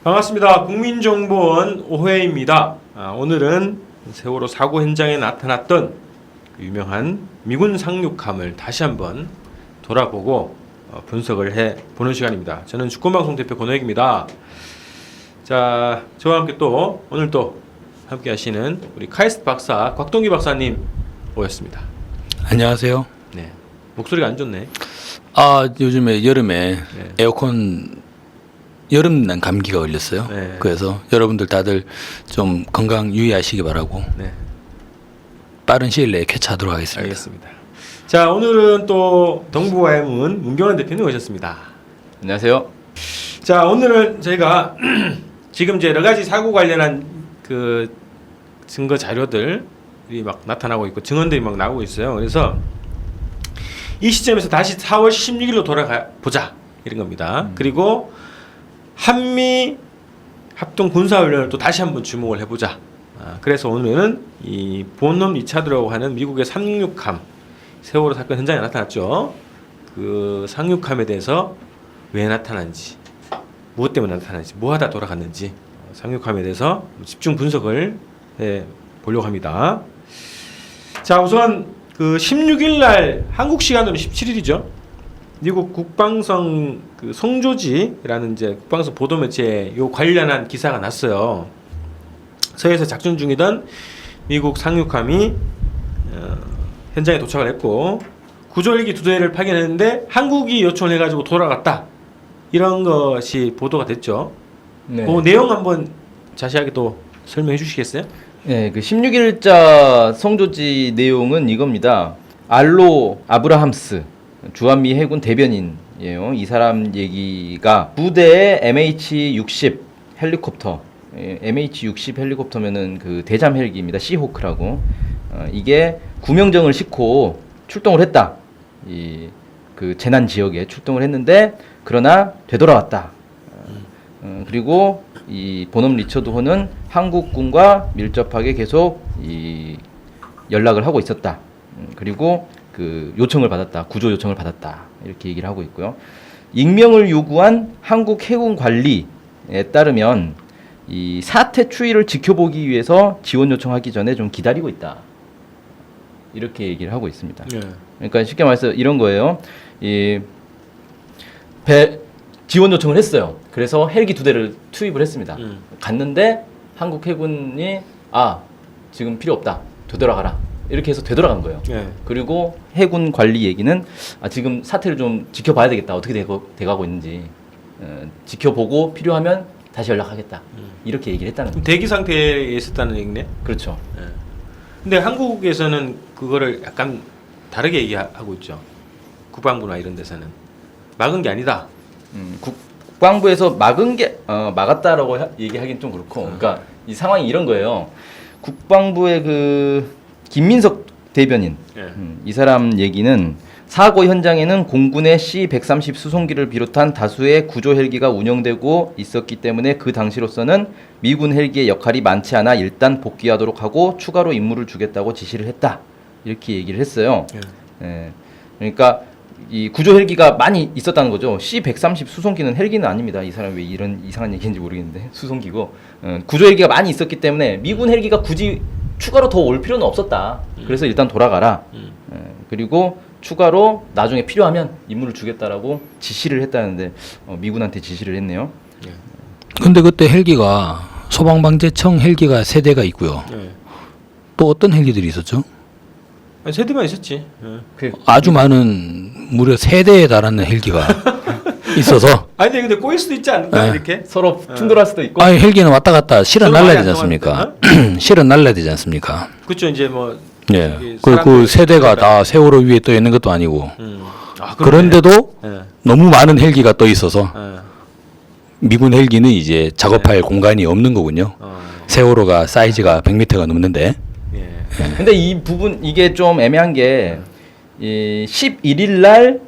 반갑습니다. 국민정보원 오회입니다. 오늘은 세월호 사고 현장에 나타났던 그 유명한 미군 상륙함을 다시 한번 돌아보고 분석을 해보는 시간입니다. 저는 주권방송 대표 권호익입니다. 자, 저와 함께 또 오늘 또 함께 하시는 우리 카이스트 박사 곽동기 박사님 오셨습니다. 안녕하세요. 네, 목소리가 안 좋네. 요즘에 여름에 에어컨 여름난 감기가 걸렸어요. 네. 그래서 여러분들 다들 좀 건강 유의하시기 바라고 네, 빠른 시일 내에 쾌차하도록 하겠습니다. 알겠습니다. 자, 오늘은 또 동부와의 문 문경환 대표님 오셨습니다. 안녕하세요. 자, 오늘은 저희가 지금 이제 여러 가지 사고 관련한 그 증거 자료들이 막 나타나고 있고 증언들이 막 나오고 있어요. 그래서 이 시점에서 다시 4월 16일로 돌아가 보자 이런 겁니다. 그리고 한미 합동 군사훈련을 또 다시 한번 주목을 해보자. 그래서 오늘은 이 본놈 리차드라고 하는 미국의 상륙함 세월호 사건 현장에 나타났죠. 그 상륙함에 대해서 왜 나타난지, 무엇 때문에 나타났는지, 뭐하다 돌아갔는지 상륙함에 대해서 집중 분석을 해 보려고 합니다. 자, 우선 그 16일 날 한국 시간으로 17일이죠. 미국 국방성 그 송조지라는 이제 국방성 보도 매체에 요 관련한 기사가 났어요. 서해에서 작전 중이던 미국 상륙함이 현장에 도착을 했고 구조헬기 2대를 파견했는데 한국이 요청을 해가지고 돌아갔다. 이런 것이 보도가 됐죠. 네. 그 내용 한번 자세하게 또 설명해 주시겠어요? 네, 그 16일자 성조지 내용은 이겁니다. 알로 아브라함스 주한미 해군 대변인이에요. 이 사람 얘기가 부대의 MH-60 헬리콥터, MH-60 헬리콥터면은 그 대잠 헬기입니다. 시호크라고. 이게 구명정을 싣고 출동을 했다. 이 그 재난 지역에 출동을 했는데 그러나 되돌아왔다. 그리고 이 보넘 리처드 호는 한국군과 밀접하게 계속 이 연락을 하고 있었다. 그리고 그 요청을 받았다. 구조 요청을 받았다. 이렇게 얘기를 하고 있고요. 익명을 요구한 한국 해군 관리에 따르면 이 사태 추이를 지켜보기 위해서 지원 요청하기 전에 좀 기다리고 있다. 이렇게 얘기를 하고 있습니다. 네. 그러니까 쉽게 말해서 이런 거예요. 이 배 지원 요청을 했어요. 그래서 헬기 2대를 투입을 했습니다. 갔는데 한국 해군이 지금 필요 없다. 되돌아가라. 이렇게 해서 되돌아간 거예요. 네. 그리고 해군 관리 얘기는 지금 사태를 좀 지켜봐야 되겠다. 어떻게 돼가고 있는지 지켜보고 필요하면 다시 연락하겠다. 이렇게 얘기를 했다는 거예요. 대기 상태에 있었다는 얘기네. 그렇죠. 네. 근데 한국에서는 그거를 약간 다르게 얘기하고 있죠. 국방부나 이런 데서는 막은 게 아니다. 국방부에서 막은 게 막았다라고 얘기하기는 좀 그렇고, 그러니까 이 상황이 이런 거예요. 국방부의 그 김민석 대변인, 이 사람 얘기는 사고 현장에는 공군의 C-130 수송기를 비롯한 다수의 구조 헬기가 운영되고 있었기 때문에 그 당시로서는 미군 헬기의 역할이 많지 않아 일단 복귀하도록 하고 추가로 임무를 주겠다고 지시를 했다. 이렇게 얘기를 했어요. 그러니까 이 구조 헬기가 많이 있었다는 거죠. C-130 수송기는 헬기는 아닙니다. 이 사람이 왜 이런 이상한 얘기인지 모르겠는데 수송기고 구조 헬기가 많이 있었기 때문에 미군 헬기가 굳이 추가로 더 올 필요는 없었다. 그래서 일단 돌아가라. 그리고 추가로 나중에 필요하면 임무를 주겠다라고 지시를 했다는데 미군한테 지시를 했네요. 근데 그때 헬기가 소방방재청 헬기가 3대가 있고요. 네. 또 어떤 헬기들이 있었죠? 아니, 세 대만 있었지. 아주 많은 무려 3대에 달하는 헬기가 있어서 아니 근데 꼬일 수도 있지 않을까? 이렇게 서로 충돌할 수도 있고. 헬기는 왔다 갔다 실어 서로 날라야 말이 되지 안 않습니까? 실어 날라야 되지 않습니까? 그렇죠. 이제 뭐 예. 이게 그 사람들 3대가 다 세월호 위에 떠 있는 것도 아니고 그러네. 그런데도 예. 너무 많은 헬기가 떠 있어서 예. 미군 헬기는 이제 작업할 공간이 없는 거군요. 세월호가 사이즈가 100m가 넘는데. 예. 근데 이 부분 이게 좀 애매한 게 이 11일 날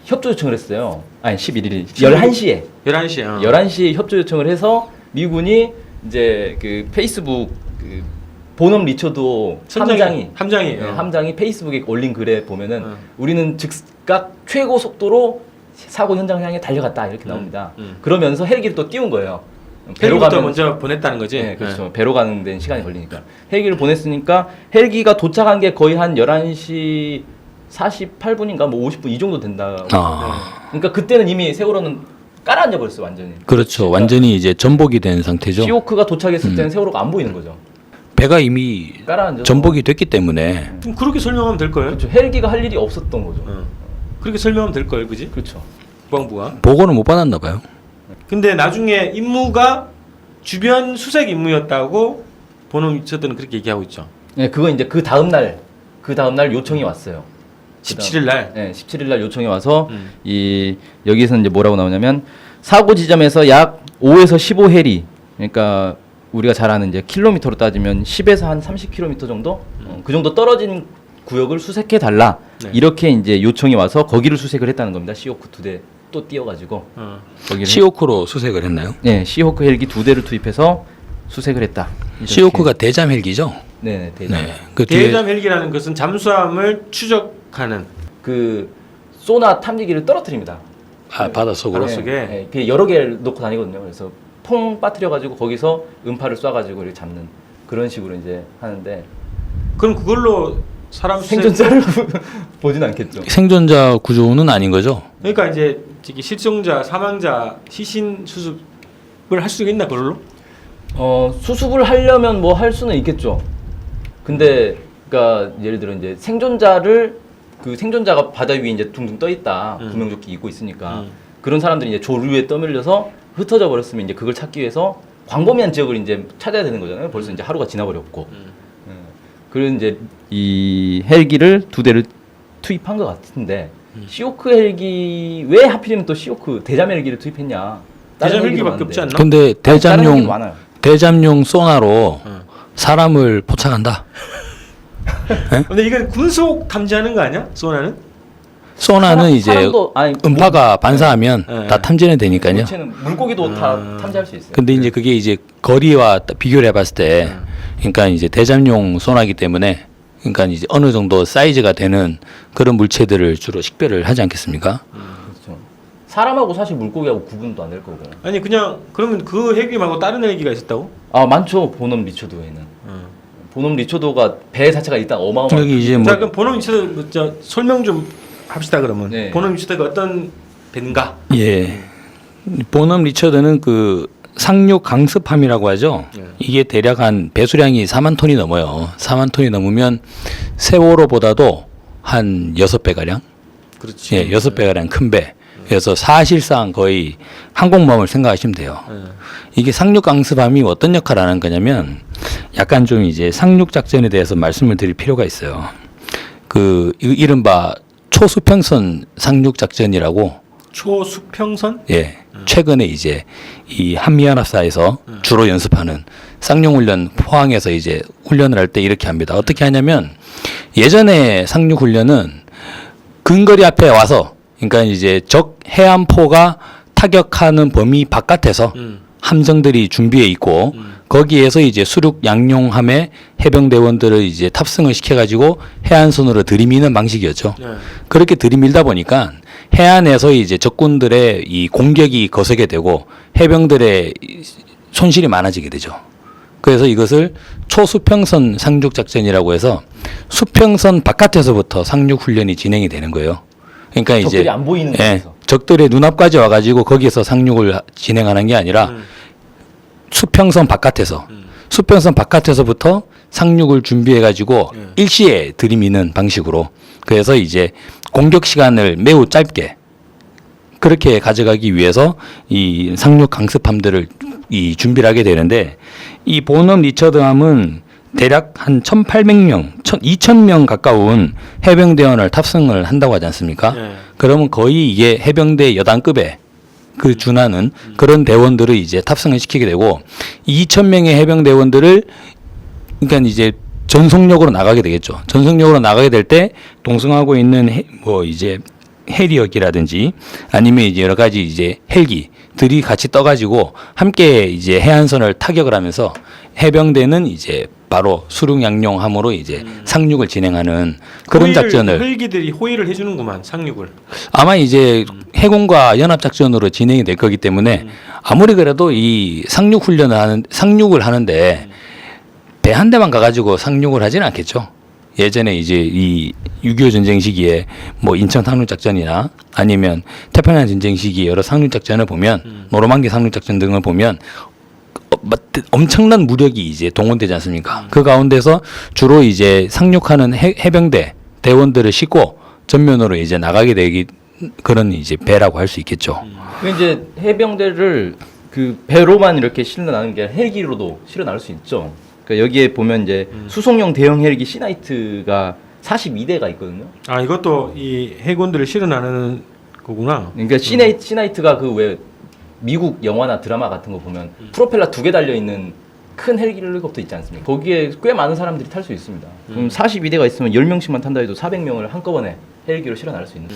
협조 요청을 했어요. 아니 11일 11시에 11시. 11시에 협조 요청을 해서 미군이 이제 그 페이스북 그 보넘 리처드 함장이 페이스북에 올린 글에 보면은 우리는 즉각 최고 속도로 사고 현장 향해 달려갔다 이렇게 나옵니다. 그러면서 헬기를 또 띄운 거예요. 헬기부터 먼저 보냈다는 거지. 네, 그렇죠. 배로 가는 데는 시간이 걸리니까 헬기를 보냈으니까 헬기가 도착한 게 거의 한 11시 48분인가 뭐 50분 이 정도 된다. 그러니까 그때는 이미 세월호는 깔아앉아 버렸어 완전히. 그렇죠. 완전히 이제 전복이 된 상태죠. 시호크가 도착했을 때는 세월호가 안 보이는 거죠. 배가 이미 깔아앉아서. 전복이 됐기 때문에 좀 그렇게 설명하면 될 거예요. 그렇죠. 헬기가 할 일이 없었던 거죠. 그렇게 설명하면 될 거예요, 그지? 그렇죠. 국방부가. 보고는 못 받았나 봐요. 근데 나중에 임무가 주변 수색 임무였다고 본원 위처들은 그렇게 얘기하고 있죠. 네, 그거 이제 그 다음 날 요청이 왔어요. 17일 날. 네, 17일 날 요청이 와서 이 여기서 이제 뭐라고 나오냐면 사고 지점에서 약 5에서 15 해리. 그러니까 우리가 잘 아는 이제 킬로미터로 따지면 10에서 한 30km 정도 그 정도 떨어진 구역을 수색해 달라. 네. 이렇게 이제 요청이 와서 거기를 수색을 했다는 겁니다. 시호크 2대 또 띄워가지고 거기를 시호크로 수색을 했나요? 네, 시호크 헬기 2대를 투입해서 수색을 했다. 이렇게. 시호크가 대잠 헬기죠? 네, 대잠. 네. 그 뒤에 대잠 헬기라는 것은 잠수함을 추적하는 그 소나 탐지기를 떨어뜨립니다. 바닷속으로. 바닷속에. 네, 네, 여러 개를 놓고 다니거든요. 그래서 퐁 빠뜨려 가지고 거기서 음파를 쏴 가지고 이렇게 잡는 그런 식으로 이제 하는데 그럼 그걸로 사람 수색- 생존자를 보진 않겠죠. 생존자 구조는 아닌 거죠? 그러니까 이제 저기 실종자, 사망자, 시신 수습을 할 수 있나 그걸로? 수습을 하려면 뭐 할 수는 있겠죠. 근데 그러니까 예를 들어 이제 생존자가 바다 위에 이제 둥둥 떠 있다. 구명조끼 입고 있으니까 그런 사람들이 이제 조류에 떠밀려서 흩어져 버렸으면 이제 그걸 찾기 위해서 광범위한 지역을 이제 찾아야 되는 거잖아요. 벌써 이제 하루가 지나버렸고. 그래서 이제 이 헬기를 2대를 투입한 것 같은데 시호크 헬기 왜 하필이면 또 시호크 대잠 헬기를 투입했냐? 다른 대잠 헬기도 헬기밖에 없지 않나? 근데 아니, 다른 헬기도 대잠용 많아요. 대잠용 소나로 사람을 포착한다. 근데 이건 군속 탐지하는 거 아니야? 소나는? 소나는 이제 사람도, 아니, 음파가 반사하면 네. 다 탐지는 되니까요. 물체는 물고기도 다 탐지할 수 있어요. 근데 이제 그게 이제 거리와 비교를 해봤을 때, 그러니까 이제 대잠용 소나기 때문에, 그러니까 이제 어느 정도 사이즈가 되는 그런 물체들을 주로 식별을 하지 않겠습니까? 그렇죠. 사람하고 사실 물고기하고 구분도 안 될 거고. 아니 그냥 그러면 그 헬기 말고 다른 헬기가 있었다고? 아 많죠. 보넘 리초도에는. 보넘 리초도가 배 자체가 일단 어마어마한. 여기 이제 뭐 자 그럼 본원 위치도 저 설명 좀 합시다 그러면. 네. 본원 위치가 어떤 배인가? 예. 보넘 리처드는 그 상륙 강습함이라고 하죠. 이게 대략 한 배수량이 4만 톤이 넘어요. 4만 톤이 넘으면 세월호보다도 한 6배 가량. 그렇지. 예, 6배 가량 큰 배. 그래서 사실상 거의 항공모함을 생각하시면 돼요. 이게 상륙 강습함이 어떤 역할을 하는 거냐면 약간 좀 이제 상륙 작전에 대해서 말씀을 드릴 필요가 있어요. 그 이른바 초수평선 상륙 작전이라고 초수평선? 예. 최근에 이제 이 한미연합사에서 주로 연습하는 쌍용 훈련 포항에서 이제 훈련을 할 때 이렇게 합니다. 어떻게 하냐면 예전에 상륙 훈련은 근거리 앞에 와서 그러니까 이제 적 해안포가 타격하는 범위 바깥에서 함정들이 준비해 있고 거기에서 이제 수륙 양용함에 해병대원들을 이제 탑승을 시켜가지고 해안선으로 들이미는 방식이었죠. 네. 그렇게 들이밀다 보니까 해안에서 이제 적군들의 이 공격이 거세게 되고 해병들의 손실이 많아지게 되죠. 그래서 이것을 초수평선 상륙 작전이라고 해서 수평선 바깥에서부터 상륙 훈련이 진행이 되는 거예요. 그러니까 이제 적들이 안 보이는 곳에서. 적들의 눈앞까지 와가지고 거기서 상륙을 진행하는 게 아니라 수평선 바깥에서 수평선 바깥에서부터 상륙을 준비해가지고 일시에 들이미는 방식으로 그래서 이제 공격 시간을 매우 짧게 그렇게 가져가기 위해서 이 상륙 강습함들을 이 준비를 하게 되는데 이 보넘 리처드함은 대략 한 1,800명, 2,000명 가까운 해병대원을 탑승을 한다고 하지 않습니까? 네. 그러면 거의 이게 해병대 여단급에 그 준하는 그런 대원들을 이제 탑승을 시키게 되고 2,000명의 해병대원들을 그러니까 이제 전속력으로 나가게 되겠죠. 전속력으로 나가게 될 때 동승하고 있는 뭐 이제 해리역이라든지 아니면 이제 여러 가지 이제 헬기 해병대들이 같이 떠가지고 함께 이제 해안선을 타격을 하면서 해병대는 이제 바로 수륙 양용함으로 이제 상륙을 진행하는 그런 작전을 헬기들이 호위를 해주는구만 상륙을. 아마 이제 해군과 연합 작전으로 진행이 될 거기 때문에 아무리 그래도 이 상륙을 하는데 배 한 대만 가가지고 상륙을 하지는 않겠죠. 예전에 이제 이 6.25 전쟁 시기에 뭐 인천 상륙 작전이나 아니면 태평양 전쟁 시기 여러 상륙 작전을 보면 노르망디 상륙 작전 등을 보면 엄청난 무력이 이제 동원되지 않습니까? 그 가운데서 주로 이제 상륙하는 해병대 대원들을 싣고 전면으로 이제 나가게 되기 그런 이제 배라고 할 수 있겠죠. 그 이제 해병대를 그 배로만 이렇게 실어 나가는 게 아니라 헬기로도 실어 나갈 수 있죠. 그러니까 여기에 보면 이제 수송용 대형 헬기 시나이트가 42대가 있거든요. 아 이것도 이 해군들을 실어 나르는 거구나. 그러니까 시나이트가 그 왜 미국 영화나 드라마 같은 거 보면 프로펠러 2개 달려 있는 큰 헬리콥터 있지 않습니까? 거기에 꽤 많은 사람들이 탈 수 있습니다. 그럼 42대가 있으면 10명씩만 탄다 해도 400명을 한꺼번에 헬기로 실어 나갈 수 있는.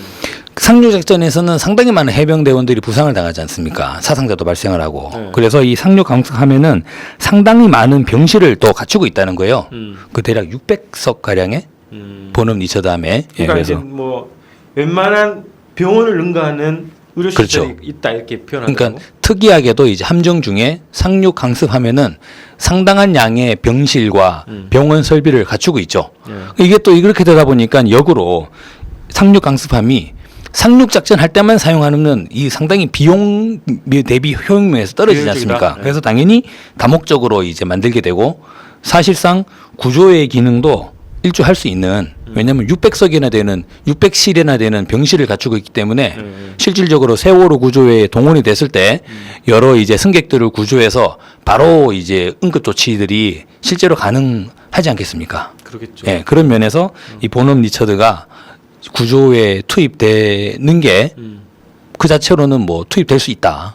상륙 작전에서는 상당히 많은 해병대원들이 부상을 당하지 않습니까? 사상자도 발생을 하고. 그래서 이 상륙 강습하면은 상당히 많은 병실을 또 갖추고 있다는 거예요. 그 대략 600석 가량의 본업 리처담에. 그러니까 이제 뭐 웬만한 병원을 능가하는 의료 시설이 있다 이렇게 표현하고. 그러니까 특이하게도 이제 함정 중에 상륙 강습하면은 상당한 양의 병실과 병원 설비를 갖추고 있죠. 이게 또 이렇게 되다 보니까 역으로 상륙 강습함이 상륙 작전 할 때만 사용하는 이 상당히 비용 대비 효용면에서 떨어지지 않습니까? 네. 그래서 당연히 다목적으로 이제 만들게 되고 사실상 구조의 기능도 일조할 수 있는 왜냐하면 600석이나 되는 600실이나 되는 병실을 갖추고 있기 때문에 실질적으로 세월호 구조에 동원이 됐을 때 여러 이제 승객들을 구조해서 바로 이제 응급 조치들이 실제로 가능하지 않겠습니까? 그렇겠죠. 예, 그런 면에서 이 본업 리처드가 구조에 투입되는 게 그 자체로는 뭐 투입될 수 있다.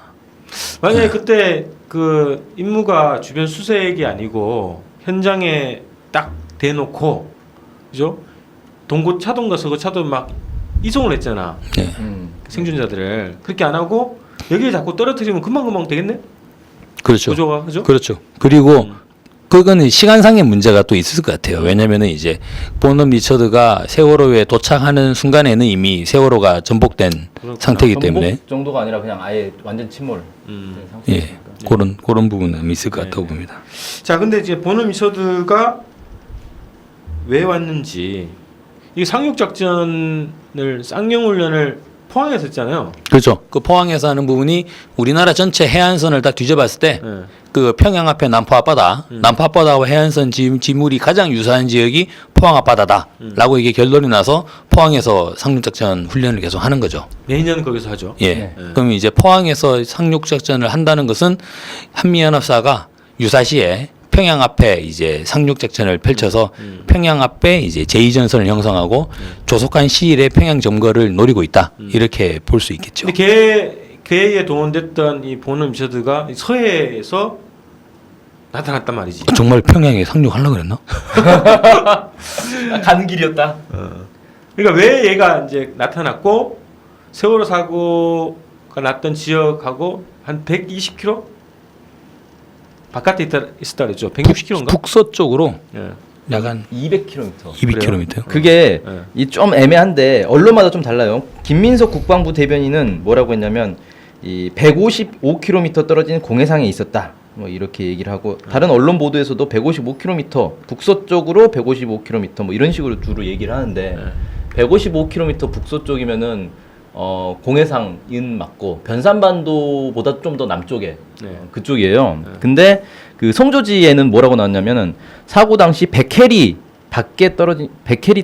만약에 그때 그 임무가 주변 수색이 아니고 현장에 딱 대놓고 그죠? 동고 차도인가 서거 차도 막 이송을 했잖아. 예. 생존자들을 그렇게 안 하고 여기에 자꾸 떨어뜨리면 금방 되겠네. 그렇죠. 구조가 그죠? 그렇죠. 그리고 그거는 시간상의 문제가 또 있을 것 같아요. 왜냐면은 이제 본업 리처드가 세월호에 도착하는 순간에는 이미 세월호가 전복된 그렇구나. 상태이기 때문에 전복 정도가 아니라 그냥 아예 완전 침몰. 예, 그런 부분은 있을 것 같다고 봅니다. 자, 근데 이제 본업 리처드가 왜 왔는지 이 상륙 작전을 쌍용 훈련을 포항에서 했잖아요. 그렇죠. 그 포항에서 하는 부분이 우리나라 전체 해안선을 다 뒤져봤을 때 그 평양 앞에 남포 앞바다, 남포 앞바다와 해안선 지물이 가장 유사한 지역이 포항 앞바다다라고 이게 결론이 나서 포항에서 상륙작전 훈련을 계속 하는 거죠. 매년 거기서 하죠. 예. 네. 그럼 이제 포항에서 상륙작전을 한다는 것은 한미연합사가 유사시에 평양 앞에 이제 상륙작전을 펼쳐서 평양 앞에 이제 제2전선을 형성하고 조속한 시일에 평양 점거를 노리고 있다. 이렇게 볼 수 있겠죠. 근데 걔에 동원됐던 이 본업 리처드가 서해에서 나타났단 말이지. 정말 평양에 상륙하려고 그랬나? 가는 길이었다. 그러니까 왜 얘가 이제 나타났고 세월호 사고가 났던 지역하고 한 120km 바깥에 있었다 그랬죠. 160km인가? 북서쪽으로 예. 약간 200km. 200km. 그게 네. 이 좀 애매한데 언론마다 좀 달라요. 김민석 국방부 대변인은 뭐라고 했냐면 이 155km 떨어진 공해상에 있었다. 뭐 이렇게 얘기를 하고 다른 언론 보도에서도 155km 북서쪽으로 155km 뭐 이런 식으로 주로 얘기를 하는데 155km 북서쪽이면은 공해상인 맞고 변산반도보다 좀 더 남쪽에 그쪽이에요. 근데 그 송조지에는 뭐라고 나왔냐면은 사고 당시 100캐리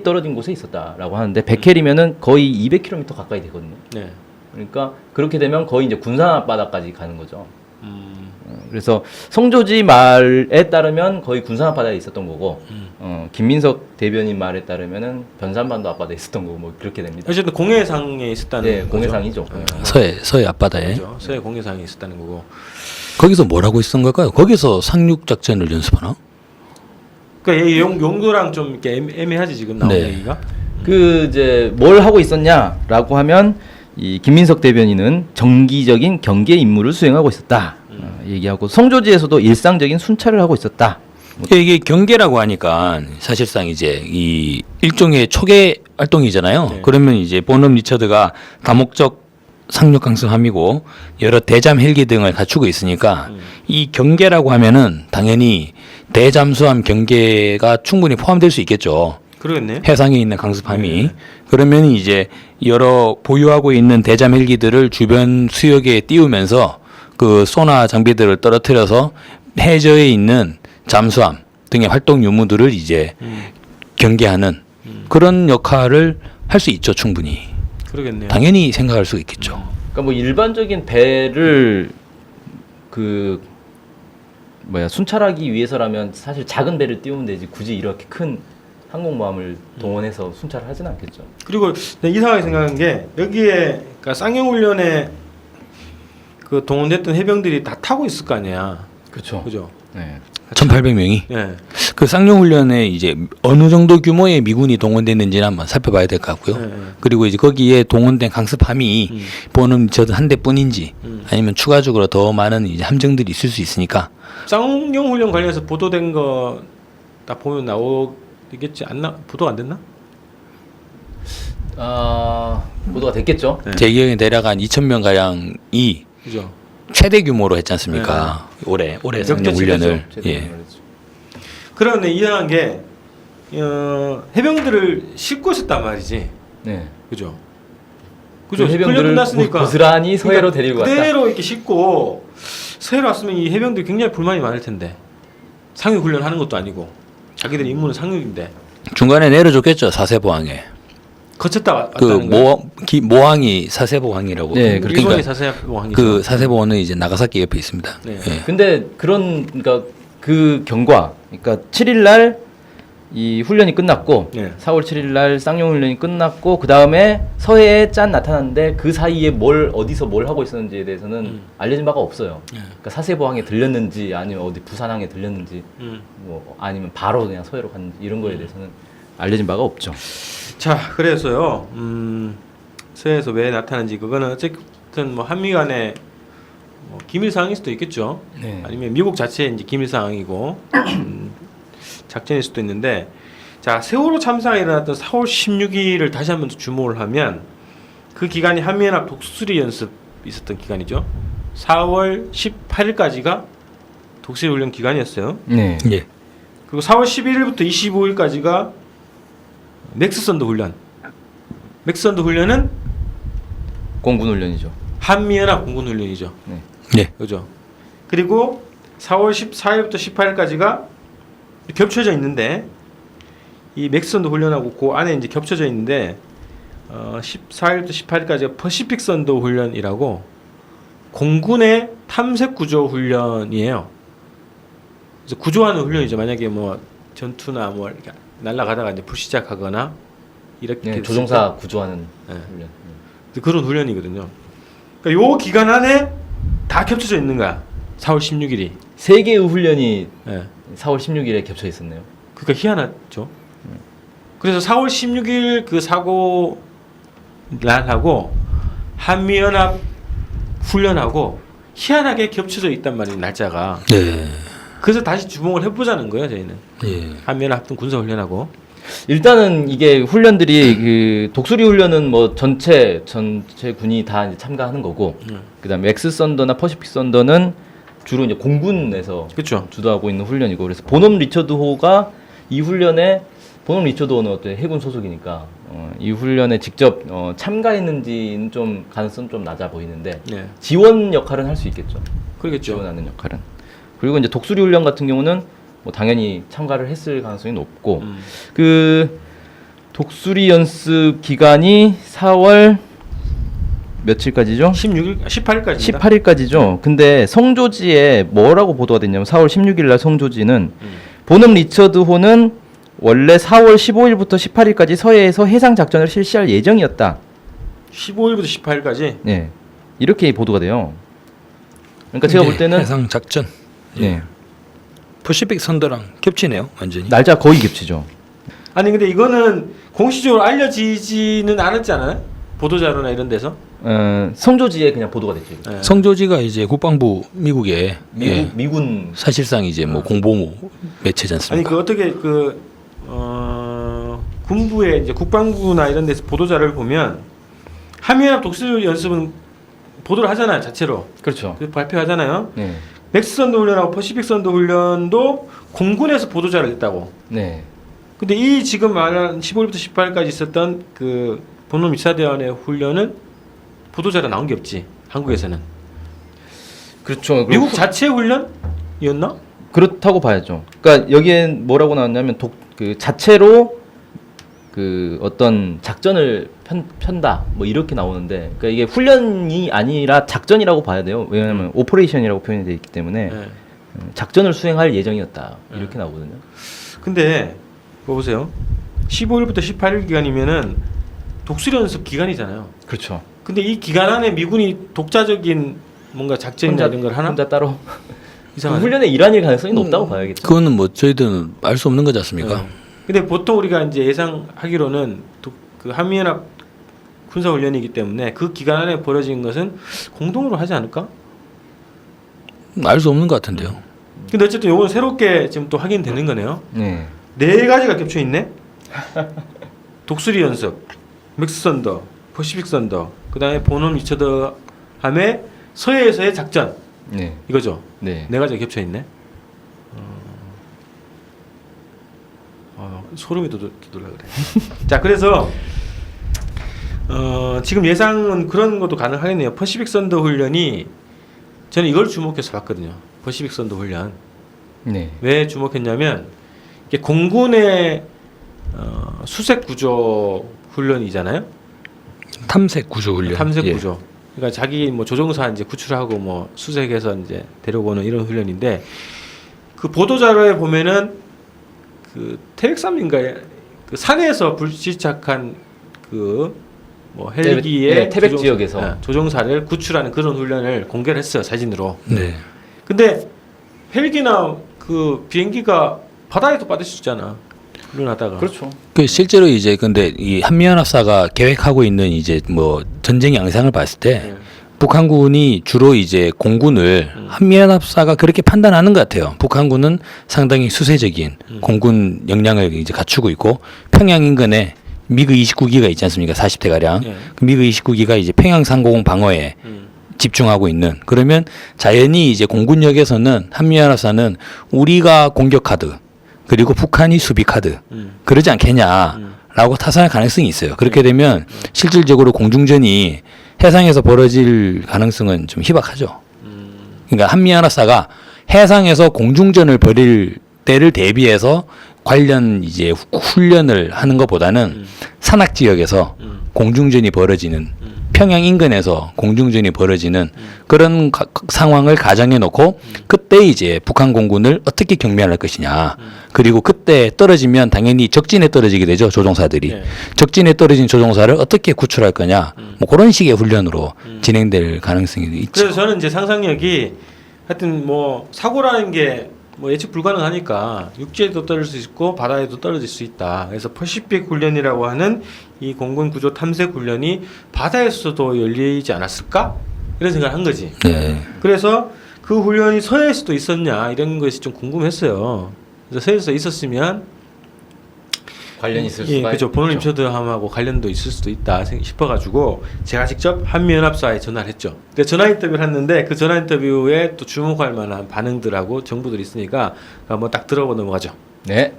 떨어진 곳에 있었다라고 하는데 100캐리면은 거의 200km 가까이 되거든요. 네. 그러니까 그렇게 되면 거의 이제 군산 앞바다까지 가는 거죠. 그래서 송조지 말에 따르면 거의 군산 앞바다에 있었던 거고 김민석 대변인 말에 따르면은 변산반도 앞바다에 있었던 거고 뭐 그렇게 됩니다. 어쨌든 공해상에 있었다는 네, 거죠. 공해상이죠. 서해 앞바다에. 그렇죠. 서해 공해상에 있었다는 거고. 거기서 뭐라고 있었던 걸까요? 거기서 상륙작전을 연습하나? 그러니까 이 용도랑 좀 이렇게 애매하지 지금 나오는 네. 얘기가. 그 이제 뭘 하고 있었냐라고 하면 이 김민석 대변인은 정기적인 경계 임무를 수행하고 있었다. 얘기하고 성조지에서도 일상적인 순찰을 하고 있었다. 이게 경계라고 하니까 사실상 이제 이 일종의 초계 활동이잖아요. 네. 그러면 이제 본업 리처드가 다목적 상륙 강성함이고 여러 대잠 헬기 등을 갖추고 있으니까 이 경계라고 하면은 당연히 대잠수함 경계가 충분히 포함될 수 있겠죠. 그러겠네. 해상에 있는 강습함이. 네. 그러면 이제 여러 보유하고 있는 대잠 헬기들을 주변 수역에 띄우면서 그 소나 장비들을 떨어뜨려서 해저에 있는 잠수함 등의 활동 유무들을 이제 경계하는 그런 역할을 할 수 있죠, 충분히. 그러겠네요. 당연히 생각할 수 있겠죠. 그러니까 뭐 일반적인 배를 그 순찰하기 위해서라면 사실 작은 배를 띄우면 되지 굳이 이렇게 큰 항공모함을 동원해서 순찰을 하진 않겠죠. 그리고 내가 이상하게 생각한 게 여기에 그러니까 쌍용훈련에 그 동원됐던 해병들이 다 타고 있을 거 아니야. 그렇죠. 그죠? 네. 1,800명이. 예. 그 쌍용훈련에 이제 어느 정도 규모의 미군이 동원됐는지는 한번 살펴봐야 될 것 같고요. 네. 그리고 이제 거기에 동원된 강습함이 본음 저도 한 대뿐인지 아니면 추가적으로 더 많은 이제 함정들이 있을 수 있으니까 쌍용훈련 관련해서 보도된 거 딱 보면 나오겠지 않나? 보도가 안 됐나? 보도가 됐겠죠. 네. 제 기억에 대략 한 2,000명 가량이 그죠? 최대 규모로 했지 않습니까? 올해 쌍용훈련을. 예. 그런데 이상한 게 해병들을 싣고 있었단 말이지. 네. 그죠? 그 훈련 해병들을 끝났으니까 고스란히 서해로 데리고 왔다. 그대로 이렇게 싣고 서해로 왔으면 이 해병들이 굉장히 불만이 많을 텐데 상륙 훈련 하는 것도 아니고 자기들 임무는 상륙인데 중간에 내려줬겠죠, 사세보항에. 거쳤다 그 왔다는 거야. 모항이 사세보항이라고. 네, 일본의 그러니까 사세보항이죠. 그 사세보항은 이제 나가사키 옆에 있습니다. 네. 예. 근데 그러니까 그 경과, 그러니까 7일 날 이 훈련이 끝났고 네. 4월 7일 날 쌍용 훈련이 끝났고 그 다음에 서해에 짠 나타났는데 그 사이에 어디서 뭘 하고 있었는지에 대해서는 알려진 바가 없어요. 그러니까 사세보항에 들렸는지 아니면 어디 부산항에 들렸는지 뭐 아니면 바로 그냥 서해로 갔는지 이런 거에 대해서는 알려진 바가 없죠. 자, 그래서요. 서해에서 왜 나타난지 그거는 어쨌든 뭐 한미 간의 뭐 기밀 사항일 수도 있겠죠. 네. 아니면 미국 자체의 이제 기밀 사항이고 작전일 수도 있는데, 자, 세월호 참사가 일어났던 4월 16일을 다시 한번 주목을 하면 그 기간이 한미연합 독수리 연습 있었던 기간이죠. 4월 18일까지가 독수리 훈련 기간이었어요. 네. 예. 그리고 4월 11일부터 25일까지가 맥스선더 훈련. 맥스선더 훈련은 공군 훈련이죠. 한미연합 공군 훈련이죠. 네. 예. 그죠? 그리고 4월 14일부터 18일까지가 겹쳐져 있는데 이 맥스선더 훈련하고 그 안에 이제 겹쳐져 있는데 14일부터 18일까지가 퍼시픽 선더 훈련이라고 공군의 탐색 구조 훈련이에요. 그래서 구조하는 훈련이죠. 만약에 뭐 전투나 뭐 이렇게 날아가다가 이제 불시착하거나 이렇게 네, 조종사 구조하는 네. 훈련. 그런 훈련이거든요. 그러니까 요 기간 안에 다 겹쳐져 있는 거야. 4월 16일이. 세 개의 훈련이 예. 4월 16일에 겹쳐 있었네요. 그러니까 희한하죠. 그래서 4월 16일 그 사고 날하고 한미연합 훈련하고 희한하게 겹쳐져 있단 말이에요. 날짜가. 네. 그래서 다시 주목을 해보자는 거예요. 저희는. 예. 한미연합 합동 군사 훈련하고. 일단은 이게 훈련들이 그 독수리 훈련은 뭐 전체 군이 다 이제 참가하는 거고, 그다음에 엑스 썬더나 퍼시픽 썬더는 주로 이제 공군에서 그렇죠. 주도하고 있는 훈련이고, 그래서 본업 리처드 호가 이 훈련에 본업 리처드 호는 어때 해군 소속이니까 이 훈련에 직접 참가했는지는 좀 가능성 좀 낮아 보이는데 네. 지원 역할은 할 수 있겠죠. 그러겠죠. 지원하는 역할은. 그리고 이제 독수리 훈련 같은 경우는 뭐 당연히 참가를 했을 가능성이 높고, 그 독수리 연습 기간이 4월 며칠까지죠? 16일, 18일까지. 18일까지죠. 근데 성조지에 뭐라고 보도가 됐냐면 4월 16일 날 성조지는 본업 리처드호는 원래 4월 15일부터 18일까지 서해에서 해상 작전을 실시할 예정이었다. 15일부터 18일까지. 네. 이렇게 보도가 돼요. 그러니까 제가 볼 때는 해상 작전. 네. 퍼시픽 선더랑 겹치네요, 완전히. 날짜 거의 겹치죠. 아니 근데 이거는 공식적으로 알려지지는 않았지 않아요? 보도자료나 이런 데서? 성조지에 그냥 보도가 됐죠. 이거. 네. 성조지가 이제 국방부 미국의 미군 사실상 이제 뭐 공보 매체지 아니 않습니까? 그 어떻게 군부의 이제 국방부나 이런 데서 보도자를 보면 한미연합 독수리 연습은 보도를 하잖아요 자체로. 그렇죠. 그 발표하잖아요. 네. 넥스선도 훈련하고 퍼시픽 선도 훈련도 공군에서 보도자를 냈다고. 네. 근데 이 지금 말한 15일부터 18일까지 있었던 그 본론 2차 대원의 훈련은 보도자가 나온 게 없지 한국에서는. 그렇죠. 미국 자체 훈련이었나? 그렇다고 봐야죠. 그러니까 여기엔 뭐라고 나왔냐면 그 자체로 그 어떤 작전을 편다 뭐 이렇게 나오는데, 그러니까 이게 훈련이 아니라 작전이라고 봐야 돼요. 왜냐하면 오퍼레이션이라고 표현이 되어 있기 때문에 네. 작전을 수행할 예정이었다 이렇게 나오거든요. 근데 보세요. 15일부터 18일 기간이면은 독수리 연습 기간이잖아요. 그렇죠. 근데 이 기간 안에 미군이 독자적인 뭔가 작전이나 이런 걸 하나? 혼자 따로 이상하네. 훈련에 일환일 가능성이 높다고 봐야겠죠. 그거는 뭐 저희들은 알 수 없는 거지 않습니까? 네. 근데 보통 우리가 이제 예상하기로는 그 한미연합 군사 훈련이기 때문에 그 기간 안에 벌어진 것은 공동으로 하지 않을까? 알 수 없는 것 같은데요. 근데 어쨌든 요건 새롭게 지금 또 확인되는 거네요. 네. 네 가지가 겹쳐 있네. 독수리 연습, 맥스 선더, 퍼시픽 선더, 그다음에 본원 리처더 함의 서해에서의 작전 네. 이거죠. 네. 네 가지가 겹쳐 있네. 소름이 돋으려 그래. 자, 그래서 지금 예상은 그런 것도 가능하겠네요. 퍼시픽 선더 훈련이 저는 이걸 주목해서 봤거든요. 퍼시픽 선더 훈련. 네. 왜 주목했냐면 이게 공군의 수색 구조 훈련이잖아요. 탐색 구조 훈련. 탐색 예. 구조. 그러니까 자기 뭐 조종사 이제 구출하고 뭐 수색해서 이제 데려오는 이런 훈련인데 그 보도 자료에 보면은 그 태백섬인가 그 산에서 불시착한 그 뭐 헬기의 네, 태백 지역에서 조종사를 구출하는 그런 훈련을 공개를 했어요 사진으로. 네. 근데 헬기나 그 비행기가 바다에도 빠질 수 있잖아. 훈련하다가. 그렇죠. 그 실제로 이제 근데 이 한미연합사가 계획하고 있는 이제 뭐 전쟁 양상을 봤을 때 네. 북한군이 주로 이제 공군을 한미연합사가 그렇게 판단하는 것 같아요. 북한군은 상당히 수세적인 공군 역량을 이제 갖추고 있고 평양 인근에 미그 29기가 있지 않습니까? 40대 가량. 예. 그 미그 29기가 이제 평양 상공공 방어에 집중하고 있는. 그러면 자연히 이제 공군력에서는 한미연합사는 우리가 공격 카드 그리고 북한이 수비 카드 그러지 않겠냐라고 타산할 가능성이 있어요. 그렇게 되면 실질적으로 공중전이 해상에서 벌어질 가능성은 좀 희박하죠. 그러니까 한미연합사가 해상에서 공중전을 벌일 때를 대비해서 관련 이제 훈련을 하는 것보다는 산악 지역에서 공중전이 벌어지는 평양 인근에서 공중전이 벌어지는 그런 상황을 가정해 놓고 그때 이제 북한 공군을 어떻게 경멸할 것이냐. 그리고 그때 떨어지면 당연히 적진에 떨어지게 되죠. 조종사들이. 네. 적진에 떨어진 조종사를 어떻게 구출할 거냐. 뭐 그런 식의 훈련으로 진행될 가능성이 있죠. 그래서 저는 이제 상상력이 하여튼 뭐 사고라는 게 뭐 예측 불가능하니까 육지에도 떨어질 수 있고 바다에도 떨어질 수 있다. 그래서 퍼시픽 훈련이라고 하는 이 공군 구조 탐색 훈련이 바다에서도 열리지 않았을까? 이런 생각을 한 거지. 네. 그래서 그 훈련이 서해에서도 있었냐 이런 것이 좀 궁금했어요. 그래서 서해에서 있었으면 관련이 있을 예, 수가 그렇죠. 본원 있죠. 임처드함하고 관련도 있을 수도 있다 싶어가지고 제가 직접 한미연합사에 전화를 했죠. 근데 전화 인터뷰를 했는데 그 전화 인터뷰에 또 주목할 만한 반응들하고 정보들이 있으니까 한번 딱 들어보고 넘어가죠. 네.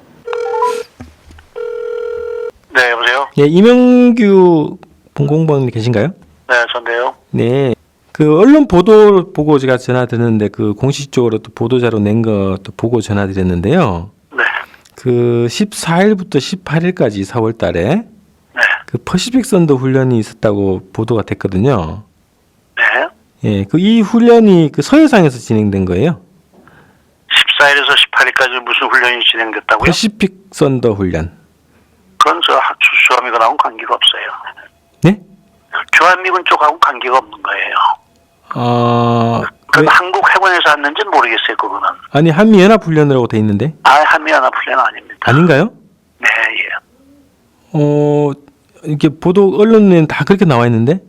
네, 여보세요? 예, 이명규 본공방님 계신가요? 네, 전데요. 네. 그 언론 보도 보고 제가 전화 드렸는데 그 공식적으로 또 보도자료 낸 것도 보고 전화 드렸는데요. 네, 그 14일부터 18일까지 4월 달에 네, 그 퍼시픽 선도 훈련이 있었다고 보도가 됐거든요. 네. 예, 그 이 훈련이 그 서해상에서 진행된 거예요. 14일에서 18일까지 무슨 훈련이 진행됐다고요? 퍼시픽 선더 훈련. 그건 저 주한미군하고는 관계가 없어요. 네? 주한미군 쪽하고는 관계가 없는 거예요. 왜? 그건 한국 해군에서 했는지는 모르겠어요, 그거는. 아니 한미연합 훈련이라고 돼 있는데 한미연합 훈련 아닙니다. 아닌가요? 네, 예. 이렇게 보도 언론에는 다 그렇게 나와 있는데.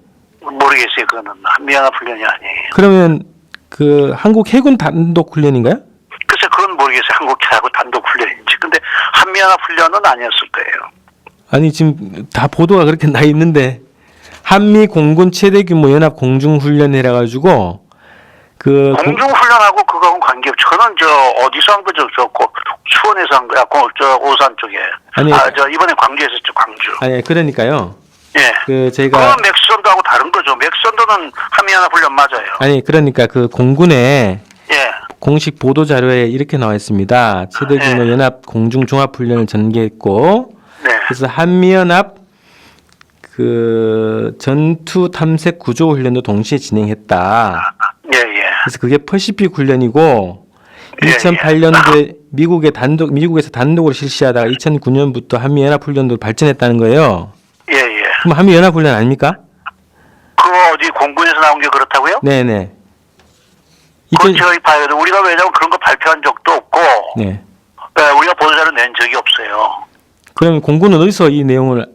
모르겠어요. 그거는 한미연합훈련이 아니에요. 그러면 그 한국 해군 단독 훈련인가요? 글쎄 그건 모르겠어요. 한국하고 단독훈련인지. 근데 한미연합훈련은 아니었을 거예요. 아니 지금 다 보도가 그렇게 나 있는데 한미 공군 최대 규모 연합 공중 훈련이라 가지고 그 공중훈련하고 그거하고는 관계없죠. 저는 어디서 한 거죠? 수원에서 한 거야. 오산 쪽에. 아니, 이번에 광주에서 했죠. 광주. 아니 그러니까요. 예. 그 제가 그건 맥스선도하고 다른 거죠. 맥스선도는 한미연합훈련 맞아요. 아니 그러니까 그 공군의 예. 공식 보도 자료에 이렇게 나와 있습니다. 최대 규모 네. 연합 공중 종합 훈련을 전개했고 네. 그래서 한미연합 그 전투 탐색 구조 훈련도 동시에 진행했다. 예, 예. 그래서 그게 퍼시픽 훈련이고 예, 2008년도에 미국에서 단독으로 실시하다가 2009년부터 한미 연합 훈련도 발전했다는 거예요. 예, 예. 그럼 한미 연합 훈련 아닙니까? 그거 어디 공군에서 나온 게 그렇다고요? 네, 네. 그건 저희 봐야 돼. 우리가 왜냐면 그런 거 발표한 적도 없고, 네. 우리가 보도자료 낸 적이 없어요. 그럼 공군은 어디서 이 내용을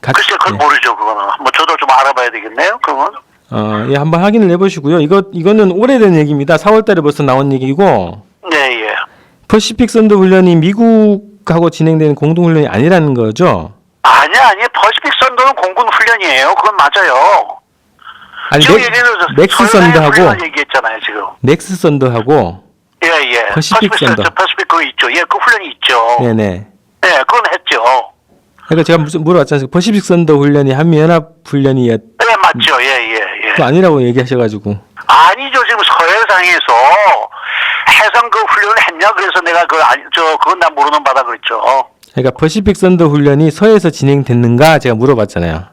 글쎄, 그건 모르죠, 그거는. 뭐, 저도 좀 알아봐야 되겠네요, 그건. 예, 한번 확인을 해보시고요. 이거는 오래된 얘기입니다. 4월달에 벌써 나온 얘기고 네, 예. 퍼시픽 선도 훈련이 미국하고 진행되는 공동 훈련이 아니라는 거죠. 아니야. 퍼시픽 선도는 공군 훈련이에요. 그건 맞아요. 아니 지금 얘기는 넥스 선도하고 얘기했잖아요, 지금. 넥스 선도하고 예, 예. 퍼시픽 선도. 퍼시픽 그거 있죠. 예, 그 훈련이 있죠. 네네. 예, 그건 했죠. 그러니까 제가 무슨 물어봤지 않습니까? 퍼시픽 선도 훈련이 한미연합 훈련이었 네, 맞죠. 예, 예, 예. 또 아니라고 얘기하셔가지고. 아니죠. 지금 서해상에서 해상 그 훈련을 했냐? 그래서 내가 그건 난 모르는 바다 그랬죠. 그러니까 퍼시픽 선도 훈련이 서해에서 진행됐는가 제가 물어봤잖아요.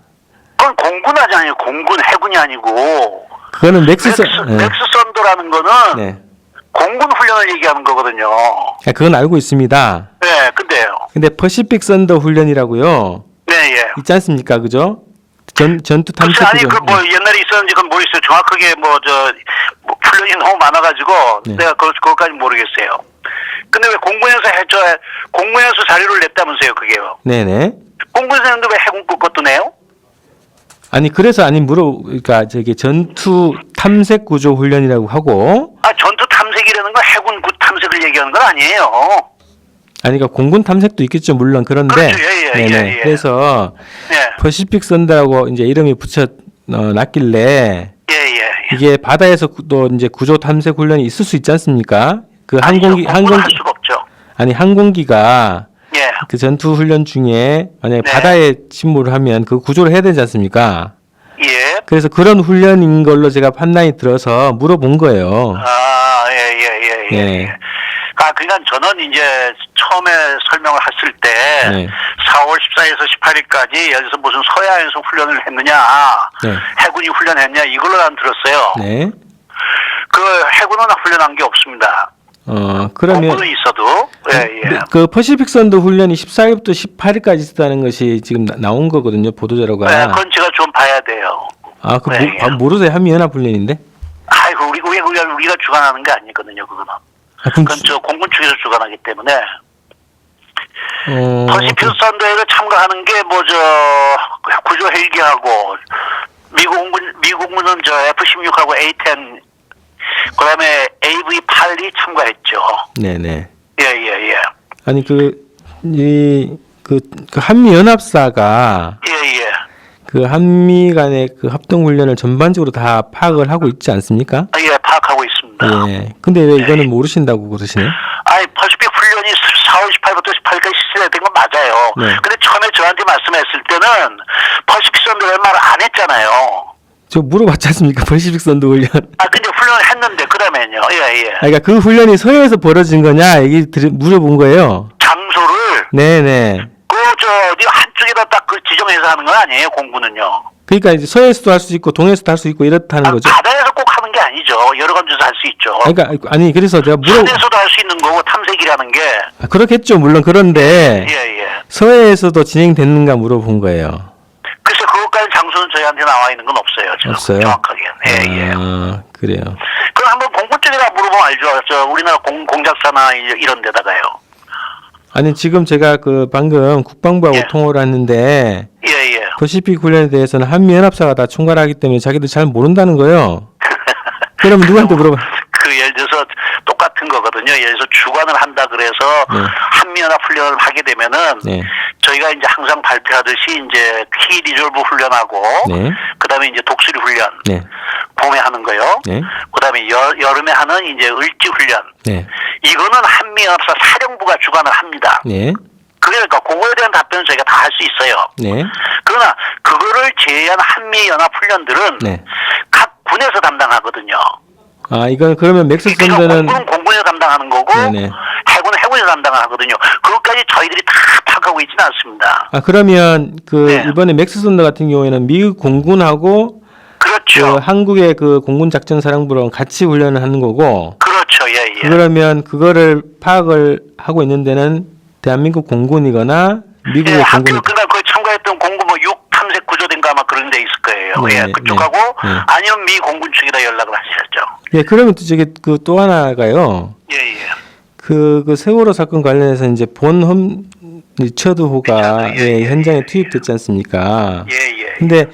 그건 공군 아니에요. 공군 해군이 아니고. 그거는 넥스 넥스선도라는 거는 네. 공군 훈련을 얘기하는 거거든요. 그러니까 그건 알고 있습니다. 네, 근데요. 근데 퍼시픽 선도 훈련이라고요. 네, 예. 있지 않습니까? 그죠? 전투 글쎄, 탐색 아니, 훈련. 뭐, 옛날에 있었는지 그건 모르겠어요. 정확하게 훈련이 너무 많아가지고, 네. 내가 그것까지 모르겠어요. 근데 왜 공군에서 자료를 냈다면서요, 그게요. 네네. 공군에서 했는데 왜 해군 것도 내요? 아니 그래서 그러니까 저기 전투 탐색 구조 훈련이라고 하고 전투 탐색이라는 건 해군 탐색을 얘기하는 건 아니에요. 아니 그러니까 공군 탐색도 있겠죠 물론 그런데 그렇죠. 예, 예, 네네. 예, 예. 그래서 예, 퍼시픽 선도라고 이제 이름이 놨길래 예, 예. 이게 바다에서 또 이제 구조 탐색 훈련이 있을 수 있지 않습니까? 그 공군은 할 수가 없죠. 항공기가 예. 그 전투 훈련 중에 만약에 네. 바다에 침몰을 하면 그 구조를 해야 되지 않습니까? 예. 그래서 그런 훈련인 걸로 제가 판단이 들어서 물어본 거예요. 예. 네. 그러니까 저는 이제 처음에 설명을 했을 때 네. 4월 14일에서 18일까지 여기서 무슨 서해안에서 훈련을 했느냐, 네. 해군이 훈련했냐 이걸로 난 들었어요. 네. 그 해군은 훈련한 게 없습니다. 그러면 공군은 있어도 예. 그 퍼시픽 선도 훈련이 14일부터 18일까지 있었다는 것이 지금 나온 거거든요. 보도자료가. 네, 그건 제가 좀 봐야 돼요. 네. 모르세요? 한미연합 훈련인데? 아이고 우리가 주관하는 게 아니거든요. 그거는. 그럼 그건 저 공군 측에서 주관하기 때문에 퍼시픽 선도에 참가하는 게 구조 헬기하고 미국군은 F-16하고 A-10 그다음에 AV-8이 참가했죠. 네네. 예. 아니 그 한미 연합사가 예. 그 한미 간의 그 합동 훈련을 전반적으로 다 파악을 하고 있지 않습니까? 예, 파악하고 있습니다. 예. 근데 왜 이거는 모르신다고 그러시네요? 퍼시픽 훈련이 4월 18일부터 18일까지 실시된 건 맞아요. 네. 근데 처음에 저한테 말씀했을 때는 퍼시픽 선도라는 말 안 했잖아요. 저 물어봤지 않습니까? 퍼시픽 선도 훈련. 근데 훈련을 했는데 그러면요. 예. 그러니까 그 훈련이 서해에서 벌어진 거냐 물어본 거예요. 장소를 네네. 어디 한쪽에다 딱 지정해서 하는 건 아니에요. 공군은요. 그러니까 이제 서해에서도 할 수 있고 동해에서도 할 수 있고 이렇다는 거죠. 바다에서 꼭 하는 게 아니죠. 여러 군데서 할 수 있죠. 그러니까 아니 그래서 제가 산에서도 할 수 있는 거고 탐색이라는 게 그렇겠죠. 물론 그런데 예. 서해에서도 진행됐는가 물어본 거예요. 글쎄 그것까지 장소는 저희한테 나와 있는 건 없어요. 지금. 없어요? 정확하게. 예. 그래요. 그럼 한번 공군 쪽에다 물어보면 알죠. 우리나라 공작사나 이런 데다가요. 아니 지금 제가 방금 국방부하고 예. 통화를 했는데 예. 퍼시픽 훈련에 대해서는 한미연합사가 다 총괄하기 때문에 자기들 잘 모른다는 거예요. 그러면 누구한테 물어봐? 예를 들어서 똑같은 거거든요. 예를 들어서 주관을 한다 그래서 한미연합 훈련을 하게 되면은 네. 저희가 이제 항상 발표하듯이 이제 키 리졸브 훈련하고 네. 그다음에 이제 독수리 훈련 네. 봄에 하는 거요. 네. 그다음에 여름에 하는 이제 을지 훈련. 네. 이거는 한미연합사 사령부가 주관을 합니다. 네. 그러니까 그거에 대한 답변은 저희가 다 할 수 있어요. 네. 그러나 그거를 제외한 한미연합 훈련들은 네. 각 군에서 담당하거든요. 아, 이건 그러면 맥스 그러니까 선대는 공군은 공군에서 담당하는 거고 네네. 해군은 해군에서 담당하거든요. 그것까지 저희들이 다 파악하고 있지는 않습니다. 아, 그러면 그 네. 이번에 맥스 선대 같은 경우에는 미국 공군하고 그 그렇죠. 한국의 그 공군 작전 사령부랑 같이 훈련을 하는 거고 그렇죠. 예, 예. 그러면 그거를 파악을 하고 있는 데는 대한민국 공군이거나 미국의 예, 공군이 그날 거기 참가했던 공군 뭐 6탐색 구조대인가 아마 그런 데 있을 거예요. 네, 예, 그쪽하고 네. 아니면 미 공군 측에다 연락을 하셔야죠. 예, 그러면 또 저기 그 또 하나가요. 예, 예. 그 세월호 사건 관련해서 이제 본험 리처드호가 예, 예, 현장에 투입됐지 않습니까? 예, 예. 근데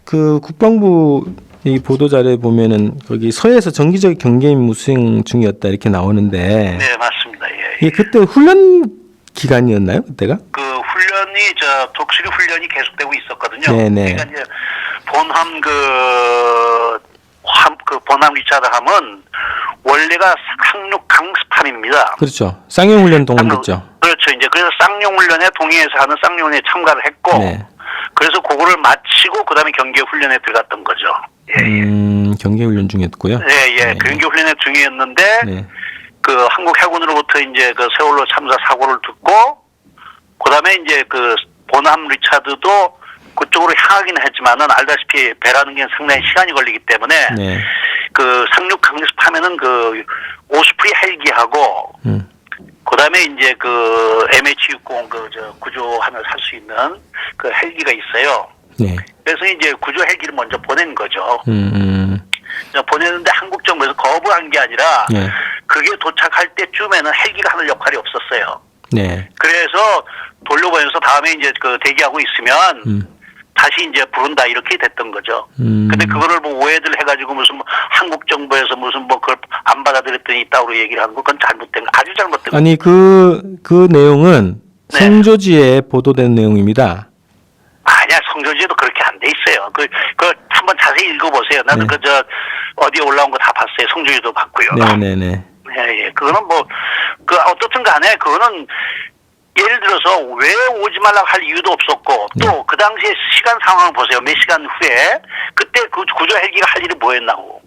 그 국방부 이 보도 자료에 보면은 거기 서해에서 정기적 경계 임무 수행 중이었다 이렇게 나오는데 네, 맞습니다. 예, 예. 이게 그때 훈련 기간이었나요? 그때가? 그 훈련이 독수리 훈련이 계속되고 있었거든요. 네네. 그러니까 이제 본함 본함 리차드함은 원래가 상륙 강습함입니다. 그렇죠. 쌍용 훈련 동원됐죠. 그렇죠. 이제 그래서 쌍용 훈련에 동해에서 하는 쌍용 훈련에 참가를 했고, 네. 그래서 그거를 마치고 그다음에 경계 훈련에 들어갔던 거죠. 예, 경계 훈련 중이었고요. 예, 예. 네. 경계 훈련에 중이었는데 네. 그 한국 해군으로부터 이제 그 세월호 참사 사고를 듣고, 그다음에 이제 그 본함 리차드도 그쪽으로 향하기는 했지만은 알다시피 배라는 게 상당히 시간이 걸리기 때문에 네. 그 상륙 강습하면은 그 오스프리 헬기하고 그다음에 이제 그 MH-60 구조함을 살 수 있는 그 헬기가 있어요. 네. 그래서 이제 구조 헬기를 먼저 보낸 거죠. 보냈는데 한국 정부에서 거부한 게 아니라 네. 그게 도착할 때쯤에는 헬기가 하는 역할이 없었어요. 네. 그래서 돌려보내서 다음에 이제 그 대기하고 있으면 다시 이제 부른다 이렇게 됐던 거죠. 근데 그거를 뭐 오해들 해가지고 무슨 뭐 한국 정부에서 무슨 뭐 그걸 안 받아들였더니 있다고 얘기를 하는 건 그건 잘못된 거, 아주 잘못된 거. 아니 그 내용은 네. 성조지에 보도된 내용입니다. 아니야, 성조지에도 그렇게 안 돼 있어요. 그 한번 자세히 읽어보세요. 나는 네. 어디에 올라온 거 다 봤어요. 성조지도 봤고요. 네네네. 예, 예. 그거는 뭐, 어떻든 간에, 그거는, 예를 들어서, 왜 오지 말라고 할 이유도 없었고, 또, 그 당시에 시간 상황을 보세요. 몇 시간 후에, 그때 그 구조 헬기가 할 일이 뭐였나고.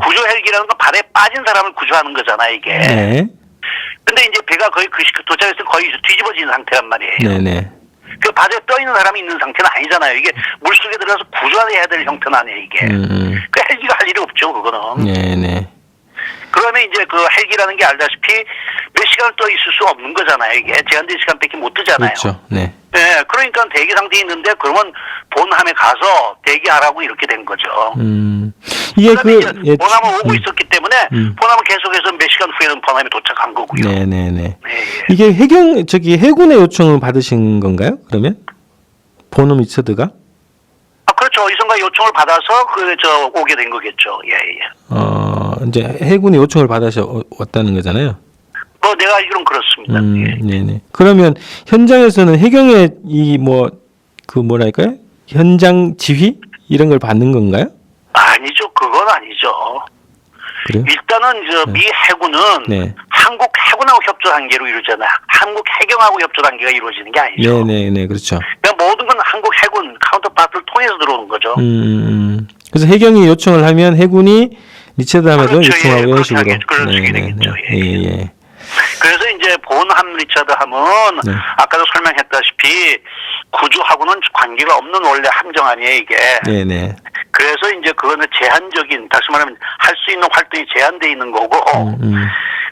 구조 헬기라는 건 발에 빠진 사람을 구조하는 거잖아, 이게. 네. 근데 이제 배가 거의 도착했을 때 거의 뒤집어진 상태란 말이에요. 네네. 그 바다에 떠 있는 사람이 있는 상태는 아니잖아요. 이게 물속에 들어가서 구조해야 될 형태는 아니에요, 이게. 그 헬기가 할 일이 없죠, 그거는. 네네. 그러면 이제 그 헬기라는 게 알다시피 몇 시간을 떠 있을 수 없는 거잖아요. 이게 제한된 시간밖에 못 뜨잖아요. 그렇죠. 네. 네, 그러니까 대기 상태에 있는데 그러면 본함에 가서 대기하라고 이렇게 된 거죠. 이게 그다음에 이제 본함은 오고 있었기 때문에 본함은 계속해서 몇 시간 후에는 본함에 도착한 거고요. 네네네. 네, 예. 이게 해군의 요청을 받으신 건가요? 그러면 본홈 리처드가? 아, 그렇죠. 이선가 요청을 받아서 오게 된 거겠죠. 예, 예. 이제 해군의 요청을 받아서 왔다는 거잖아요. 뭐 내가 알기로는 그렇습니다. 예. 네네. 그러면 현장에서는 해경의 뭐랄까요? 현장 지휘 이런 걸 받는 건가요? 아니죠. 그건 아니죠. 그래요? 일단은 미 해군은 네. 한국 해군하고 협조 단계로 이루어지잖아요. 한국 해경하고 협조 단계가 이루어지는 게 아니죠. 네네네. 그렇죠. 그냥 모든 건 한국 해군 카운터파트를 통해서 들어오는 거죠. 그래서 해경이 요청을 하면 해군이 리처드함에도 그렇죠. 요청하고 예, 이런 그렇게 식으로. 그런 식이 되겠죠. 예. 예. 그래서 이제 본함 리처드함은 네. 아까도 설명했다시피 구조하고는 관계가 없는 원래 함정 아니에요, 이게. 네네. 그래서 이제 그거는 제한적인, 다시 말하면 할 수 있는 활동이 제한되어 있는 거고,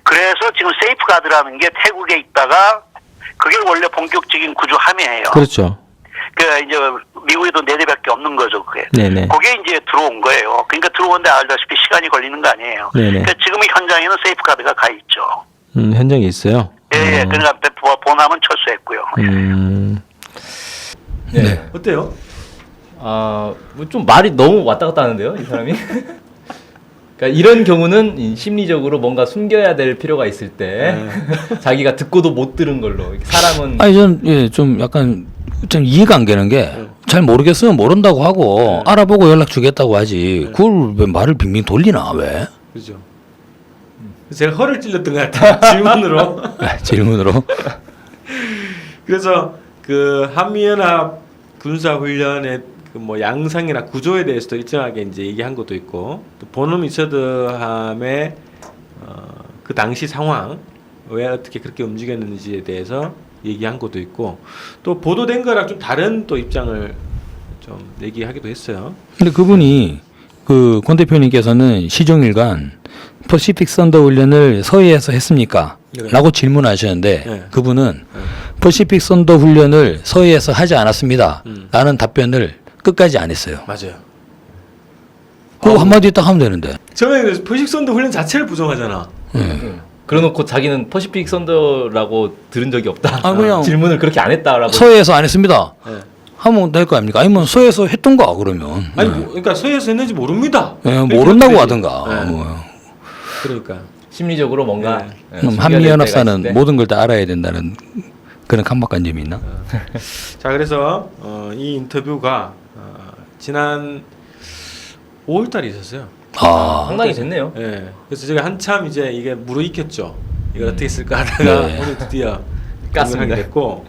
그래서 지금 세이프가드라는 게 태국에 있다가 그게 원래 본격적인 구조함이에요. 그렇죠. 그 이제 미국에도 4대밖에 없는 거죠, 그게. 네네. 그게 이제 들어온 거예요. 그러니까 들어오는데 알다시피 시간이 걸리는 거 아니에요. 네네. 그러니까 지금 현장에는 세이프가드가 가 있죠. 현장에 있어요. 예, 그러니까 본함은 철수했고요. 네. 어때요? 좀 말이 너무 왔다 갔다 하는데요, 이 사람이. 그러니까 이런 경우는 심리적으로 뭔가 숨겨야 될 필요가 있을 때 자기가 듣고도 못 들은 걸로 사람은 아니 좀 약간 좀 이해가 안 가는 게 잘 모르겠으면 모른다고 하고 알아보고 연락 주겠다고 하지. 그걸 왜 말을 빙빙 돌리나 왜? 그죠. 제가 허를 찔렀던 것 같아요. 질문으로. 질문으로. 그래서 그 한미연합 군사훈련의 그 뭐 양상이나 구조에 대해서도 일정하게 이제 얘기한 것도 있고 또 본업 리처드함의 그 당시 상황 왜 어떻게 그렇게 움직였는지에 대해서 얘기한 것도 있고 또 보도된 거랑 좀 다른 또 입장을 좀 얘기하기도 했어요. 근데 그분이 그 권 대표님께서는 시종일관 퍼시픽 선더 훈련을 서해에서 했습니까? 네. 라고 질문하셨는데 네. 그분은 퍼시픽 선더 훈련을 서해에서 하지 않았습니다. 라는 답변을 끝까지 안 했어요. 맞아요. 그거 한마디 딱 하면 되는데. 처음에 그래서 퍼식선더 훈련 자체를 부정하잖아. 그래놓고 자기는 퍼시픽 선더라고 들은 적이 없다. 그냥 질문을 그렇게 안 했다라고. 서해에서 안 했습니다. 네. 하면 될 거 아닙니까? 아니면 서해에서 했던가 그러면. 아니 그러니까 서해에서 했는지 모릅니다. 모른다고 되지. 하던가. 네. 뭐. 그러니까 심리적으로 뭔가 한미연합사는 모든 걸 다 알아야 된다는 그런 강박관념이 있나? 자 그래서 이 인터뷰가 지난 5월달에 있었어요. 상당히 됐네요. 예. 그래서 제가 한참 이제 이게 무르익혔죠. 이걸 어떻게 쓸까 하다가 네. 오늘 드디어 깠습니다. 공개하게 됐고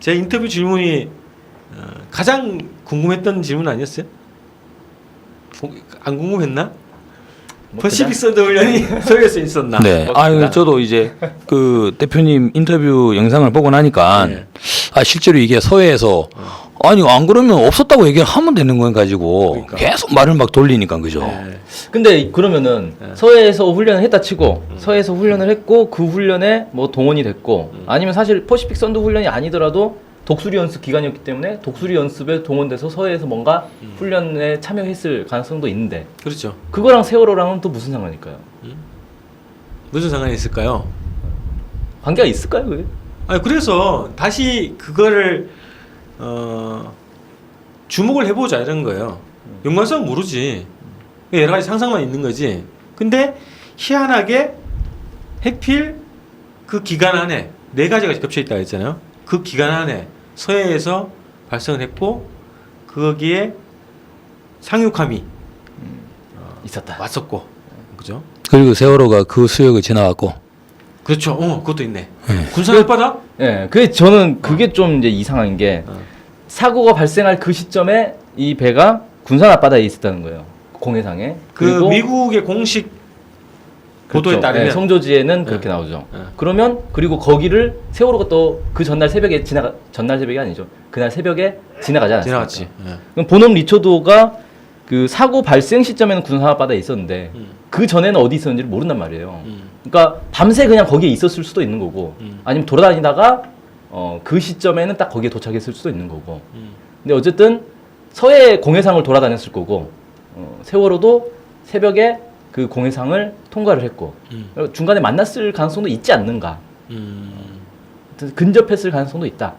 제 인터뷰 질문이 가장 궁금했던 질문 아니었어요? 안 궁금했나? 뭐 퍼시픽 선더 훈련이 서해에서 있었나? 네. 그렇구나. 저도 이제 그 대표님 인터뷰 영상을 보고 나니까 네. 실제로 이게 서해에서 아니 안 그러면 없었다고 얘기를 하면 되는 건 가지고 그러니까. 계속 말을 막 돌리니까 그죠. 네. 근데 그러면은 서해에서 훈련을 했다 치고 서해에서 훈련을 했고 그 훈련에 뭐 동원이 됐고 아니면 사실 퍼시픽 선더 훈련이 아니더라도 독수리 연습 기간이었기 때문에 독수리 연습에 동원돼서 서해에서 뭔가 훈련에 참여했을 가능성도 있는데 그렇죠. 그거랑 세월호랑은 또 무슨 상관일까요? 무슨 상관이 있을까요? 관계가 있을까요, 그게? 아니 그래서 다시 그거를 주목을 해보자 이런 거예요. 연관성 모르지. 여러 가지 상상만 있는 거지. 근데 희한하게 해필 그 기간 안에 4가지가 겹쳐 있다고 했잖아요. 그 기간 안에 서해에서 발생을 했고 거기에 상륙함이 있었다. 왔었고, 그죠? 그리고 세월호가 그 수역을 지나갔고. 그렇죠. 그것도 있네. 군산 앞바다? 예, 저는 그게 좀 이제 이상한 게 사고가 발생할 그 시점에 이 배가 군산 앞바다에 있었다는 거예요. 공해상에. 그 그리고 미국의 공식 보도에 그렇죠. 따르면 예, 성조지에는 그렇게 나오죠. 그러면 그리고 거기를 세월호가 또 그 전날 새벽에 전날 새벽이 아니죠. 그날 새벽에 지나가지 않았습니까? 지나갔지. 예. 그럼 본업 리처드가 그 사고 발생 시점에는 군산 앞바다에 있었는데 그 전에는 어디 있었는지를 모른단 말이에요. 그러니까 밤새 그냥 거기에 있었을 수도 있는 거고 아니면 돌아다니다가 그 시점에는 딱 거기에 도착했을 수도 있는 거고. 근데 어쨌든 서해 공해상을 돌아다녔을 거고 세월호도 새벽에 그 공해상을 통과를 했고 중간에 만났을 가능성도 있지 않는가. 근접했을 가능성도 있다.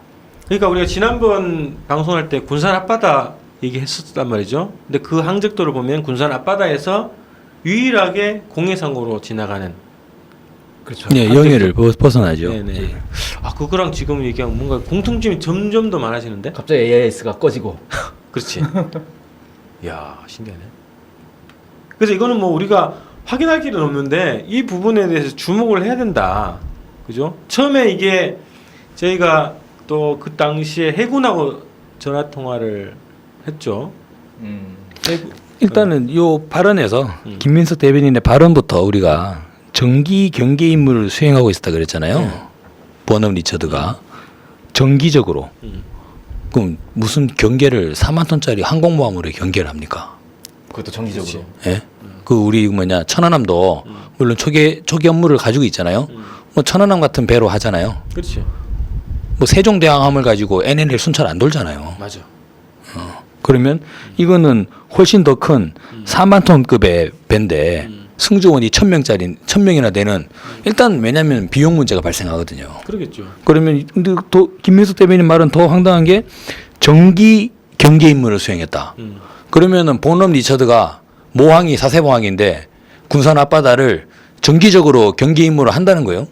그러니까 우리가 지난번 방송할 때 군산 앞바다 얘기했었단 말이죠. 근데 그 항적도를 보면 군산 앞바다에서 유일하게 공해상으로 지나가는. 그렇죠. 네, 영해를 벗어나죠. 네네. 예. 그거랑 지금 얘기한 뭔가 공통점이 점점 더 많아지는데. 갑자기 AIS가 꺼지고. 그렇지. 이야 신기하네. 그래서 이거는 뭐 우리가 확인할 길은 없는데 이 부분에 대해서 주목을 해야 된다. 그죠? 처음에 이게 저희가 또 그 당시에 해군하고 전화 통화를 했죠. 일단은 요 발언에서 김민석 대변인의 발언부터 우리가 정기 경계 임무를 수행하고 있었다 그랬잖아요. 본업 리처드가 정기적으로. 그럼 무슨 경계를 4만 톤짜리 항공모함으로 경계를 합니까? 그것도 정기적으로. 예? 그 우리 천안함도 물론 초기 업무를 가지고 있잖아요. 뭐 천안함 같은 배로 하잖아요. 그렇지. 뭐 세종대왕함을 가지고 NLL 순찰 안 돌잖아요. 맞아. 그러면 이거는 훨씬 더 큰 4만 톤급의 배인데 승조원이 1,000명이나 되는 일단 왜냐하면 비용 문제가 발생하거든요. 그러겠죠. 그러면 근데 또 김민석 대변인 말은 더 황당한 게 정기 경계 임무를 수행했다. 그러면은 본업 리처드가 모항이 사세봉항인데 군산 앞바다를 정기적으로 경계 임무를 한다는 거예요.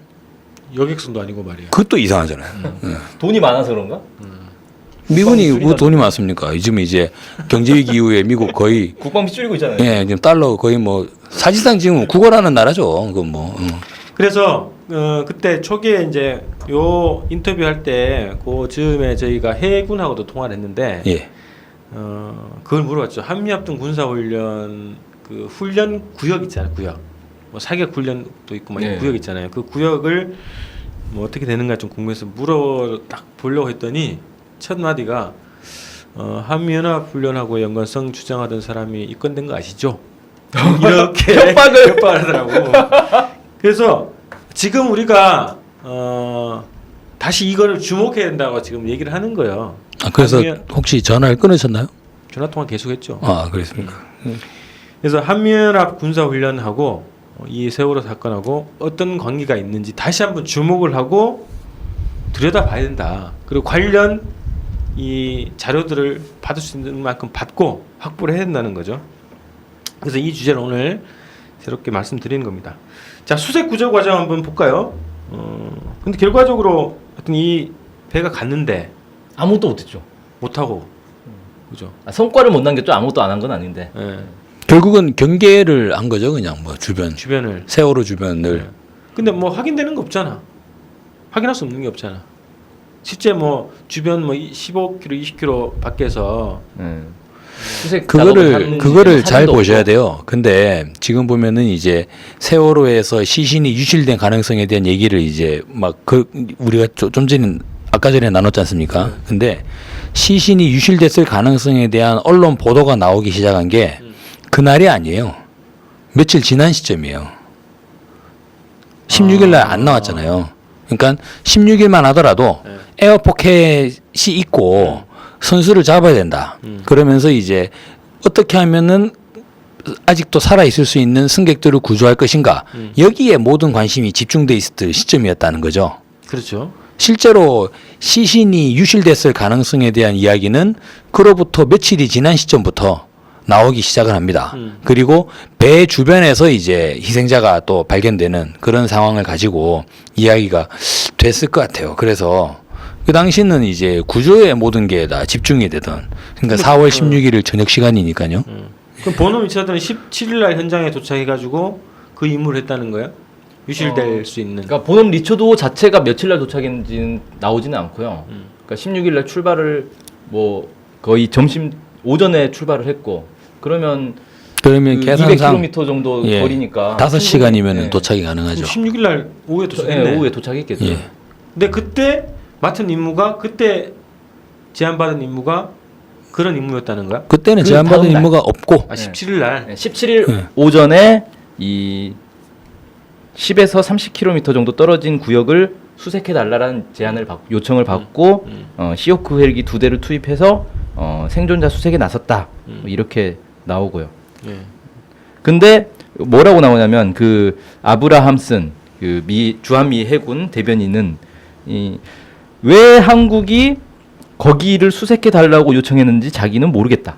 여객선도 아니고 말이야. 그것도 이상하잖아요. 돈이 많아서 그런가? 미군이 뭐 돈이 많습니까? 요즘 이제 경제 위기 이후에 미국 거의 국방비 줄이고 있잖아요. 예, 지금 달러 거의 뭐 사실상 지금 구걸하는 나라죠. 그 뭐. 그래서 그때 초기에 이제 요 인터뷰 할 때 그 즈음에 저희가 해군하고도 통화를 했는데 예. 그걸 물어봤죠. 한미합동 군사훈련 그 훈련 구역 있잖아요. 구역. 뭐 사격 훈련도 있고 막 네. 구역 있잖아요. 그 구역을 뭐 어떻게 되는가 좀 궁금해서 딱 보려고 했더니 첫 마디가 한미연합 훈련하고 연관성 주장하던 사람이 입건된 거 아시죠? 이렇게 협박을 하더라고. 그래서 지금 우리가 다시 이거를 주목해야 된다고 지금 얘기를 하는 거예요. 아, 그래서 한미연- 혹시 전화를 끊으셨나요? 전화 통화 계속했죠. 아, 그렇습니까? 그래서 한미연합 군사훈련하고 이 세월호 사건하고 어떤 관계가 있는지 다시 한번 주목을 하고 들여다봐야 된다. 그리고 관련 이 자료들을 받을 수 있는 만큼 받고 확보를 해야 된다는 거죠. 그래서 이 주제를 오늘 새롭게 말씀드리는 겁니다. 자, 수색 구조 과정 한번 볼까요? 근데 결과적으로 하여튼 이 배가 갔는데 아무것도 못했죠. 못하고 그죠? 성과를 못 남겼죠. 아무것도 안 한 건 아닌데. 예. 결국은 경계를 한 거죠, 그냥 뭐 주변 주변을. 세월호 주변을. 근데 뭐 확인되는 거 없잖아. 확인할 수 없는 게 없잖아. 실제 뭐 주변 뭐 15km, 20km 밖에서 수색 작업을 하는 그거를 잘 사람도 보셔야 없고. 돼요. 근데 지금 보면은 이제 세월호에서 시신이 유실된 가능성에 대한 얘기를 이제 막 우리가 좀 전에 아까 전에 나눴지 않습니까? 근데 시신이 유실됐을 가능성에 대한 언론 보도가 나오기 시작한 게 그날이 아니에요. 며칠 지난 시점이에요. 16일 날 안 나왔잖아요. 그러니까 16일만 하더라도 에어포켓이 있고 선수를 잡아야 된다. 그러면서 이제 어떻게 하면은 아직도 살아 있을 수 있는 승객들을 구조할 것인가. 여기에 모든 관심이 집중돼 있을 시점이었다는 거죠. 그렇죠. 실제로 시신이 유실됐을 가능성에 대한 이야기는 그로부터 며칠이 지난 시점부터 나오기 시작을 합니다. 그리고 배 주변에서 이제 희생자가 또 발견되는 그런 상황을 가지고 이야기가 됐을 것 같아요. 그래서 그 당시는 이제 구조의 모든 게 다 집중이 되던 그러니까 4월 16일 저녁 시간이니까요. 그럼 본업 리처드는 17일 날 현장에 도착해가지고 그 임무를 했다는 거야? 유실될 수 있는. 그러니까 본업 리처도 자체가 며칠 날 도착했는지는 나오지는 않고요. 그러니까 16일 날 출발을 뭐 거의 점심 오전에 출발을 했고 그러면 그 계산상 200km 정도 예, 거리니까 5시간이면 예. 도착이 가능하죠. 16일 날 오후에 도착했네. 예, 오후에 도착했겠죠. 예. 근데 그때 맡은 임무가 그때 제안받은 임무가 그런 임무였다는 거야? 그때는 그 제안받은 다음 날. 임무가 없고 아 17일 날. 네, 17일 예. 오전에 이 10에서 30km 정도 떨어진 구역을 수색해 달라는 요청을 받고 시호크 헬기 2대를 투입해서 생존자 수색에 나섰다. 뭐 이렇게 나오고요. 예. 근데 뭐라고 나오냐면 그 아브라함슨 그 주한미 해군 대변인은 왜 한국이 거기를 수색해 달라고 요청했는지 자기는 모르겠다.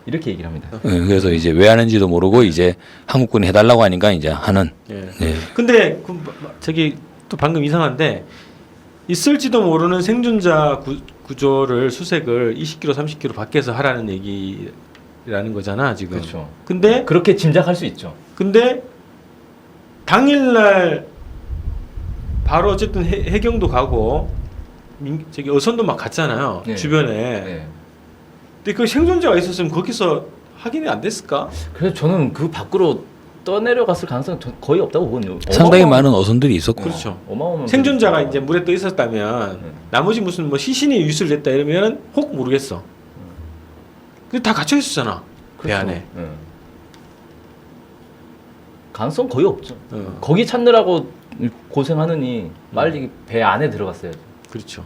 이렇게 얘기를 합니다. 예, 그래서 이제 왜 하는지도 모르고 이제 한국군이 해달라고 하니까 이제 하는. 예. 예. 근데 저기 또 방금 이상한데 있을지도 모르는 생존자 구조를 수색을 20km, 30km 밖에서 하라는 얘기라는 거잖아 지금. 그렇죠. 근데 그렇게 짐작할 수 있죠. 근데 당일날 바로 어쨌든 해경도 가고 저기 어선도 막 갔잖아요. 네. 주변에. 네. 근데 그 생존자가 있었으면 거기서 확인이 안 됐을까? 그래서 저는 그 밖으로 떠내려갔을 가능성이 거의 없다고 보거든요. 상당히 많은 어선들이 있었고. 그렇죠. 어마어마한 생존자가 분들이 이제 물에 떠 있었다면 네. 나머지 무슨 뭐 시신이 유출됐다 이러면 혹 모르겠어. 근데 다 갇혀 있었잖아. 배 그렇죠. 안에. 네. 가능성 거의 없죠. 거기 찾느라고 고생하느니 빨리 배 안에 들어갔어야죠. 그렇죠.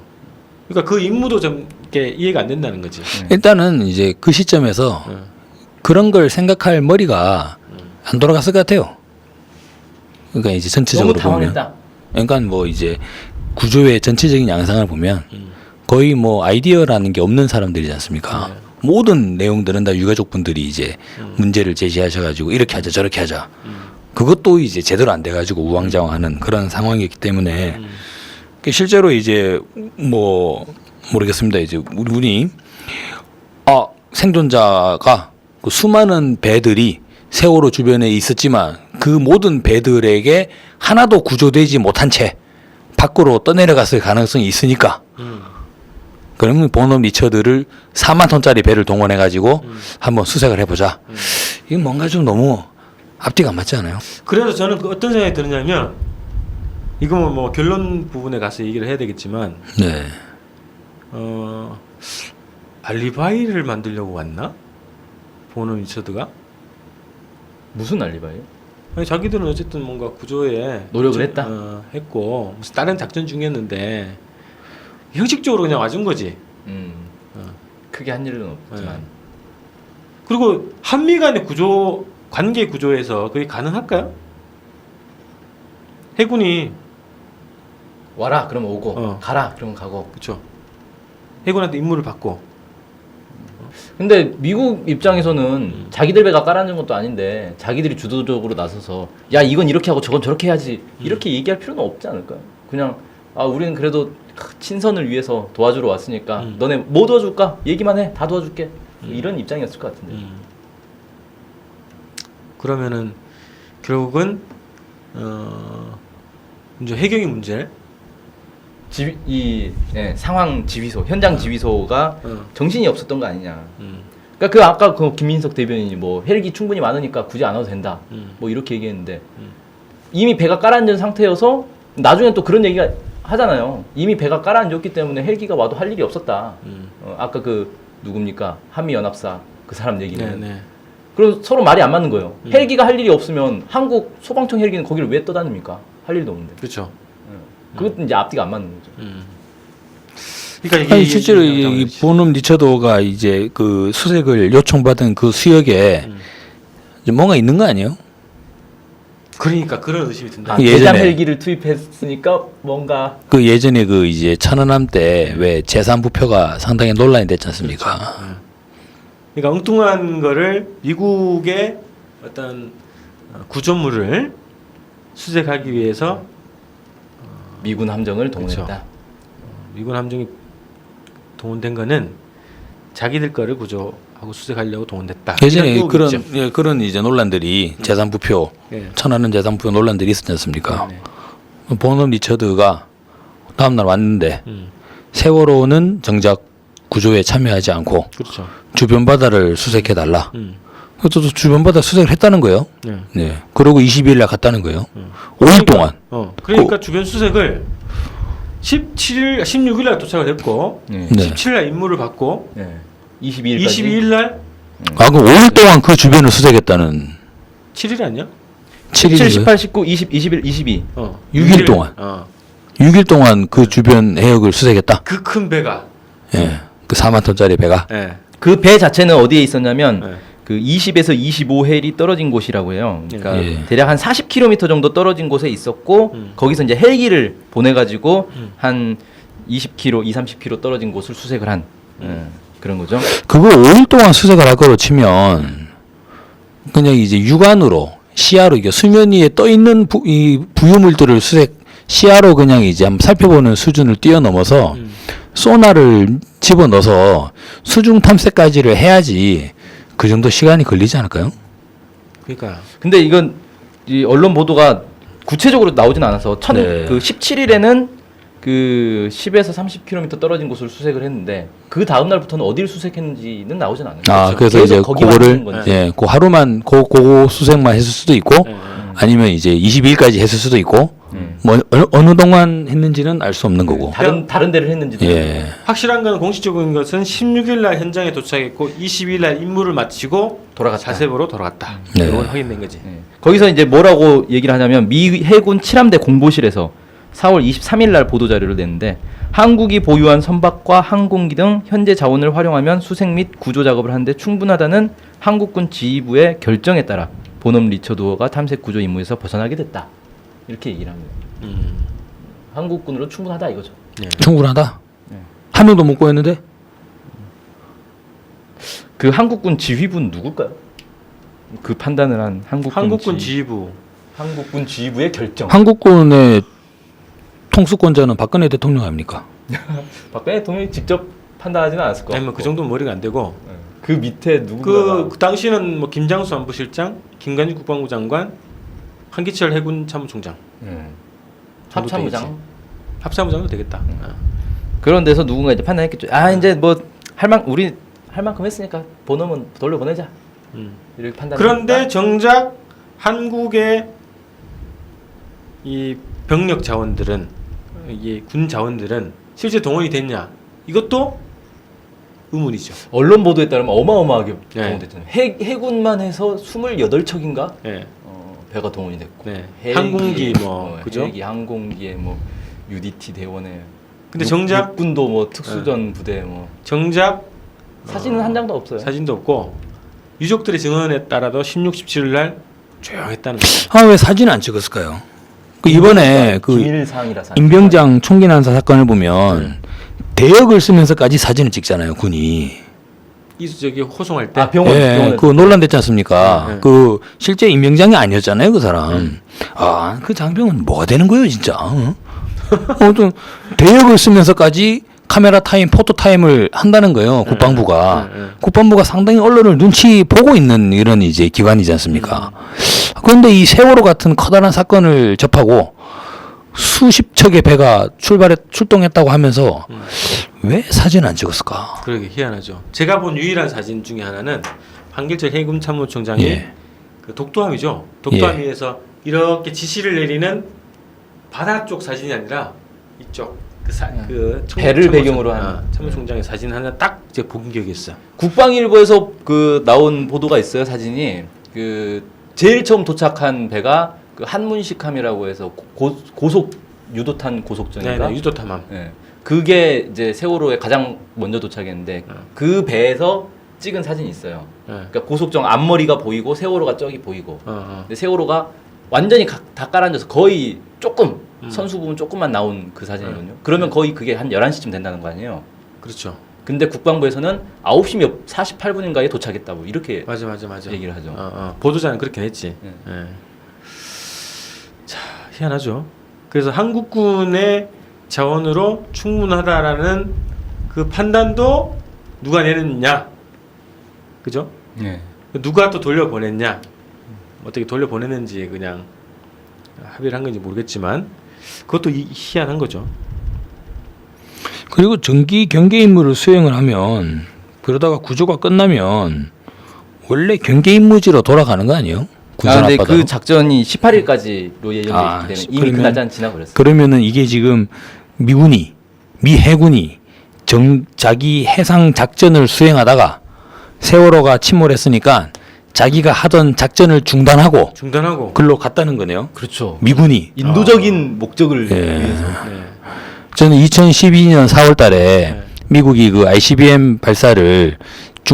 그러니까 그 임무도 좀 이렇게 이해가 안 된다는 거지. 일단은 이제 그 시점에서 네. 그런 걸 생각할 머리가 안 돌아갔을 것 같아요. 그러니까 이제 전체적으로 너무 보면. 당황했다. 그러니까 뭐 이제 구조의 전체적인 양상을 보면 거의 뭐 아이디어라는 게 없는 사람들이지 않습니까? 모든 내용들은 다 유가족분들이 이제 문제를 제시하셔가지고 이렇게 하자 저렇게 하자. 그것도 이제 제대로 안 돼가지고 우왕좌왕하는 그런 상황이기 때문에 실제로 이제 뭐 모르겠습니다. 이제 우리 생존자가 그 수많은 배들이 세월호 주변에 있었지만 그 모든 배들에게 하나도 구조되지 못한 채 밖으로 떠내려갔을 가능성이 있으니까 그러면 본업 리처드를 4만 톤짜리 배를 동원해 가지고 한번 수색을 해보자. 이게 뭔가 좀 너무 앞뒤가 안 맞지 않아요? 그래서 저는 그 어떤 생각이 드느냐면 이거 뭐 결론 부분에 가서 얘기를 해야 되겠지만 네. 알리바이를 만들려고 왔나? 보는 리처드가? 무슨 알리바이요? 아니, 자기들은 어쨌든 뭔가 구조에 노력을 했다? 했고 무슨 다른 작전 중이었는데 형식적으로 그냥 와준 거지. 크게 한 일은 없지만 그리고 한미 간의 구조 관계 구조에서 그게 가능할까요? 해군이 와라 그러면 오고 가라 그러면 가고. 그렇죠. 해군한테 임무를 받고. 근데 미국 입장에서는 자기들 배가 깔아준 것도 아닌데 자기들이 주도적으로 나서서 야 이건 이렇게 하고 저건 저렇게 해야지 이렇게 얘기할 필요는 없지 않을까요? 그냥 우리는 그래도 친선을 위해서 도와주러 왔으니까 너네 뭐 도와줄까? 얘기만 해. 다 도와줄게. 이런 입장이었을 것 같은데. 그러면은 결국은 이제 해경의 문제. 상황 지휘소, 현장 지휘소가 정신이 없었던 거 아니냐. 그러니까 그 아까 그 김민석 대변인이 뭐 헬기 충분히 많으니까 굳이 안 와도 된다. 뭐 이렇게 얘기했는데 이미 배가 깔아앉은 상태여서 나중에 또 그런 얘기가 하잖아요. 이미 배가 깔아앉았기 때문에 헬기가 와도 할 일이 없었다. 아까 그 누굽니까? 한미연합사 그 사람 얘기는. 네. 그럼 서로 말이 안 맞는 거예요. 헬기가 할 일이 없으면 한국 소방청 헬기는 거기를 왜 떠다닙니까? 할 일도 없는데. 그렇죠. 그것도 이제 앞뒤가 안 맞는 거죠. 그러니까 아니 실제로 이 보놈 리처드가 이제 그 수색을 요청받은 그 수역에 이제 뭔가 있는 거 아니에요? 그러니까 그런 의심이 든다. 대장 헬기를 투입했으니까 뭔가 그 예전에 그 이제 천안함 때 왜 재산 부표가 상당히 논란이 됐지 않습니까? 그렇죠. 그러니까 엉뚱한 거를 미국의 어떤 구조물을 수색하기 위해서 미군 함정을 동원했다. 그렇죠. 미군 함정이 동원된 거는 자기들 거를 구조하고 수색하려고 동원됐다. 예전에 그런 이제 논란들이 재산 부표, 천안함 재산 부표 논란들이 있었지 않습니까? 보놈 리처드가 다음날 왔는데 세월호는 정작 구조에 참여하지 않고 그렇죠. 주변 바다를 수색해 달라. 그것도 주변 바다 수색을 했다는 거예요. 네. 그리고 22일 날 갔다는 거예요. 5일 동안. 그러니까 주변 수색을 16일 날 도착을 했고 17일 날 임무를 받고 22일 날 그럼 5일 동안 그 주변을 수색했다는. 7일 아니야? 17, 18, 19, 20, 21, 22. 6일 동안. 6일 동안 그 주변 해역을 수색했다. 그 큰 배가. 예. 그 4만 톤짜리 배가. 그 배 자체는 어디에 있었냐면 그 20에서 25헬이 떨어진 곳이라고 해요. 그러니까 대략 한 40km 정도 떨어진 곳에 있었고 거기서 이제 헬기를 보내가지고 한 20km, 30km 떨어진 곳을 수색을 한 그런 거죠. 그거 5일 동안 수색을 할 거로 치면 그냥 이제 육안으로 시야로 이게 수면 위에 떠 있는 이 부유물들을 시야로 그냥 이제 한번 살펴보는 수준을 뛰어넘어서 소나를 집어넣어서 수중 탐색까지를 해야지 그 정도 시간이 걸리지 않을까요? 그러니까. 근데 이건 이 언론 보도가 구체적으로 나오진 않아서 그 17일에는 그 10에서 30km 떨어진 곳을 수색을 했는데 그 다음 날부터는 어디를 수색했는지는 나오진 않아요. 그래서 이제 그거를 그 하루만 그 수색만 했을 수도 있고 아니면 이제 22일까지 했을 수도 있고 뭐 어느 동안 했는지는 알 수 없는 거고. 다른 데를 했는지도. 확실한 건 공식적인 것은 16일 날 현장에 도착했고 22일 날 임무를 마치고 돌아갔다. 자세보로 돌아갔다. 이건 확인된 거지. 거기서 이제 뭐라고 얘기를 하냐면 미 해군 7함대 공보실에서 4월 23일 날 보도 자료를 냈는데 한국이 보유한 선박과 항공기 등 현재 자원을 활용하면 수색 및 구조 작업을 하는데 충분하다는 한국군 지휘부의 결정에 따라 보넘 리처드호가 탐색 구조 임무에서 벗어나게 됐다. 이렇게 얘기를 합니다. 한국군으로 충분하다 이거죠. 충분하다. 한 명도 못 구했는데? 그 한국군 지휘부는 누굴까요? 그 판단을 한 한국군 지휘부. 한국군 지휘부의 결정. 한국군의 통수권자는 박근혜 대통령 아닙니까? 박근혜 대통령이 직접 판단하지는 않았을 것 같고. 아니면 그 정도는 머리가 안 되고 그 밑에 누군가 그 당시는 뭐 김장수 안보실장, 김관진 국방부 장관, 한기철 해군 참모총장. 합참부장 합참부장도 되겠다. 그런 데서 누군가 이제 판단했겠죠. 아 이제 뭐 우리 할 만큼 했으니까 본업은 돌려보내자. 이렇게 판단. 그런데 정작 한국의 이 병력 자원들은 이 군 자원들은 실제 동원이 됐냐? 이것도 의문이죠. 언론 보도에 따르면 어마어마하게 네. 동원됐잖아요. 해군만 해서 28척인가 네. 배가 동원이 됐고. 네. 헬기, 항공기 뭐 그죠? 헬기, 항공기에 뭐 UDT 대원에. 근데 정작 육군도 뭐 특수전 부대 뭐. 정작 사진은 한 장도 없어요. 사진도 없고 유족들의 증언에 따라도 16, 17일 날 조용했다는 거예요. 아, 왜 사진 안 찍었을까요? 그 이번에 그 기밀 사항이라서. 임병장 총기 난사 사건을 보면 대역을 쓰면서까지 사진을 찍잖아요, 군이. 저기 호송할 때 병원. 예, 그 논란됐지 않습니까? 네, 네. 그 실제 임병장이 아니었잖아요, 그 사람. 아, 그 장병은 뭐가 되는 거예요, 진짜? 어? 또 대역을 쓰면서까지 카메라 타임, 포토 타임을 한다는 거예요, 국방부가. 국방부가 상당히 언론을 눈치 보고 있는 이런 이제 기관이지 않습니까? 그런데 이 세월호 같은 커다란 사건을 접하고 수십 척의 배가 출동했다고 하면서 왜 사진 안 찍었을까? 그러게 희한하죠. 제가 본 유일한 사진 중에 하나는 한길철 해군 참모총장이 예. 그 독도함이죠. 독도함 위에서 이렇게 지시를 내리는 바다 쪽 사진이 아니라 이쪽 그 배를 배경으로 한 참모총장의 사진 하나 딱 이제 본 기억이 있어. 국방일보에서 그 나온 보도가 있어요. 사진이 그 제일 처음 도착한 배가 그 한문식함이라고 해서 고속 유도탄 고속전인가? 네, 유도탐함. 네. 그게 이제 세월호에 가장 먼저 도착했는데 그 배에서 찍은 사진이 있어요. 그러니까 고속정 앞머리가 보이고 세월호가 저기 보이고. 근데 세월호가 완전히 다 깔아앉아서 거의 조금 선수 부분 조금만 나온 그 사진이거든요. 그러면 거의 그게 한 11시쯤 된다는 거 아니에요. 그렇죠. 근데 국방부에서는 9시 48분인가에 도착했다고 이렇게 맞아. 얘기를 하죠. 보도자는 그렇게 냈지. 네. 예. 자, 희한하죠. 그래서 한국군의 자원으로 충분하다라는 그 판단도 누가 내렸냐, 그죠? 네. 누가 또 돌려보냈냐, 어떻게 돌려보냈는지 그냥 합의를 한 건지 모르겠지만 그것도 희한한 거죠. 그리고 정기 경계 임무를 수행을 하면 그러다가 구조가 끝나면 원래 경계 임무지로 돌아가는 거 아니에요? 군산 근데 앞바다로? 그 작전이 18일까지로 예정돼 있기 때문에 이미 그러면- 그 날짜는 지나버렸어요. 그러면은 이게 지금 미 해군이 자기 해상 작전을 수행하다가 세월호가 침몰했으니까 자기가 하던 작전을 중단하고 글로 갔다는 거네요. 그렇죠. 미군이. 인도적인 목적을 예. 위해서. 네. 저는 2012년 4월 달에 미국이 그 ICBM 발사를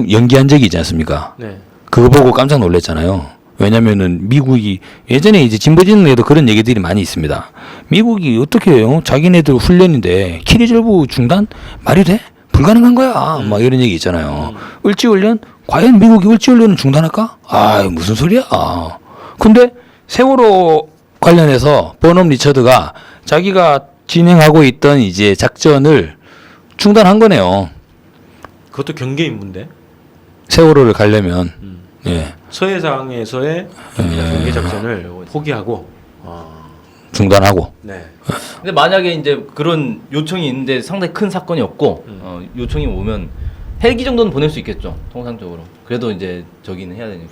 연기한 적이 있지 않습니까? 네. 그거 보고 깜짝 놀랐잖아요. 왜냐면은 미국이 예전에 이제 진보진흥에도 그런 얘기들이 많이 있습니다. 미국이 어떻게 해요? 자기네들 훈련인데 키리졸브 중단 말이 돼? 불가능한 거야. 막 이런 얘기 있잖아요. 을지훈련? 과연 미국이 을지훈련을 중단할까? 아, 무슨 소리야? 근데 세월호 관련해서 버넘 리처드가 자기가 진행하고 있던 이제 작전을 중단한 거네요. 그것도 경계 임무인데 세월호를 가려면. 예. 서해상에서의 경계 작전을 포기하고 중단하고. 네. 근데 만약에 이제 그런 요청이 있는데 상당히 큰 사건이었고 요청이 오면 헬기 정도는 보낼 수 있겠죠. 통상적으로. 그래도 이제 저기는 해야 되니까.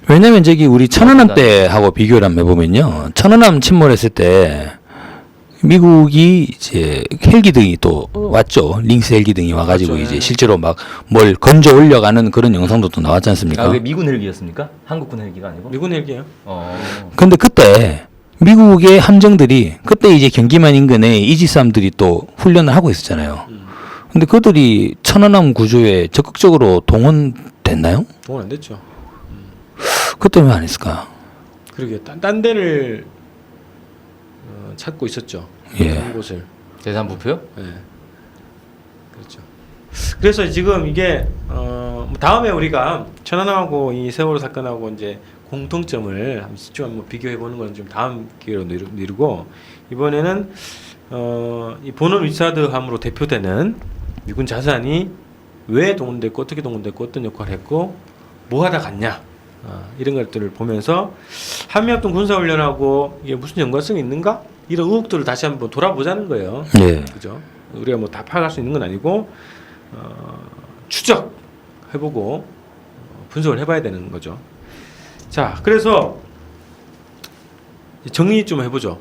왜냐면 저기 우리 천안함 때하고 비교를 한번 해보면요. 천안함 침몰했을 때 미국이 이제 헬기 등이 또 왔죠. 링스 헬기 등이 와가지고 맞죠. 이제 실제로 막 뭘 건져 올려가는 그런 영상도 또 나왔지 않습니까? 그게 미군 헬기였습니까? 한국군 헬기가 아니고? 미군 헬기예요. 근데 그때 미국의 함정들이 그때 이제 경기만 인근에 이지스함들이 또 훈련을 하고 있었잖아요. 근데 그들이 천안함 구조에 적극적으로 동원됐나요? 동원 안 됐죠. 그때 왜 안 했을까? 그러게 딴 데를 찾고 있었죠. 예. 한 곳을. 대산부표요? 예. 그렇죠. 그래서 지금 이게 다음에 우리가 천안함하고 이 세월호 사건하고 이제 공통점을 좀 한번 비교해 보는 건 좀 다음 기회로 미루고 이번에는 이 본원 위사드함으로 대표되는 미군 자산이 왜 동원됐고 어떻게 동원됐고 어떤 역할을 했고 뭐 하다 갔냐 이런 것들을 보면서 한미합동 군사훈련하고 이게 무슨 연관성이 있는가 이런 의혹들을 다시 한번 돌아보자는 거예요. 네. 그죠? 우리가 뭐 다 파악할 수 있는 건 아니고 추적해보고 분석을 해봐야 되는 거죠. 자, 그래서 정리 좀 해보죠.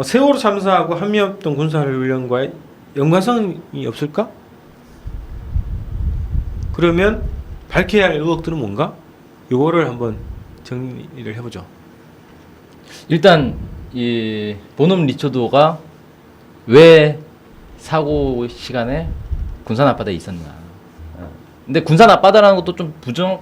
세월호 참사하고 한미합동 군사훈련과의 연관성이 없을까? 그러면 밝혀야 할 의혹들은 뭔가? 요거를 한번 정리를 해보죠. 일단 이 보넘 리처드가 왜 사고 시간에 군산 앞바다에 있었나. 근데 군산 앞바다라는 것도 좀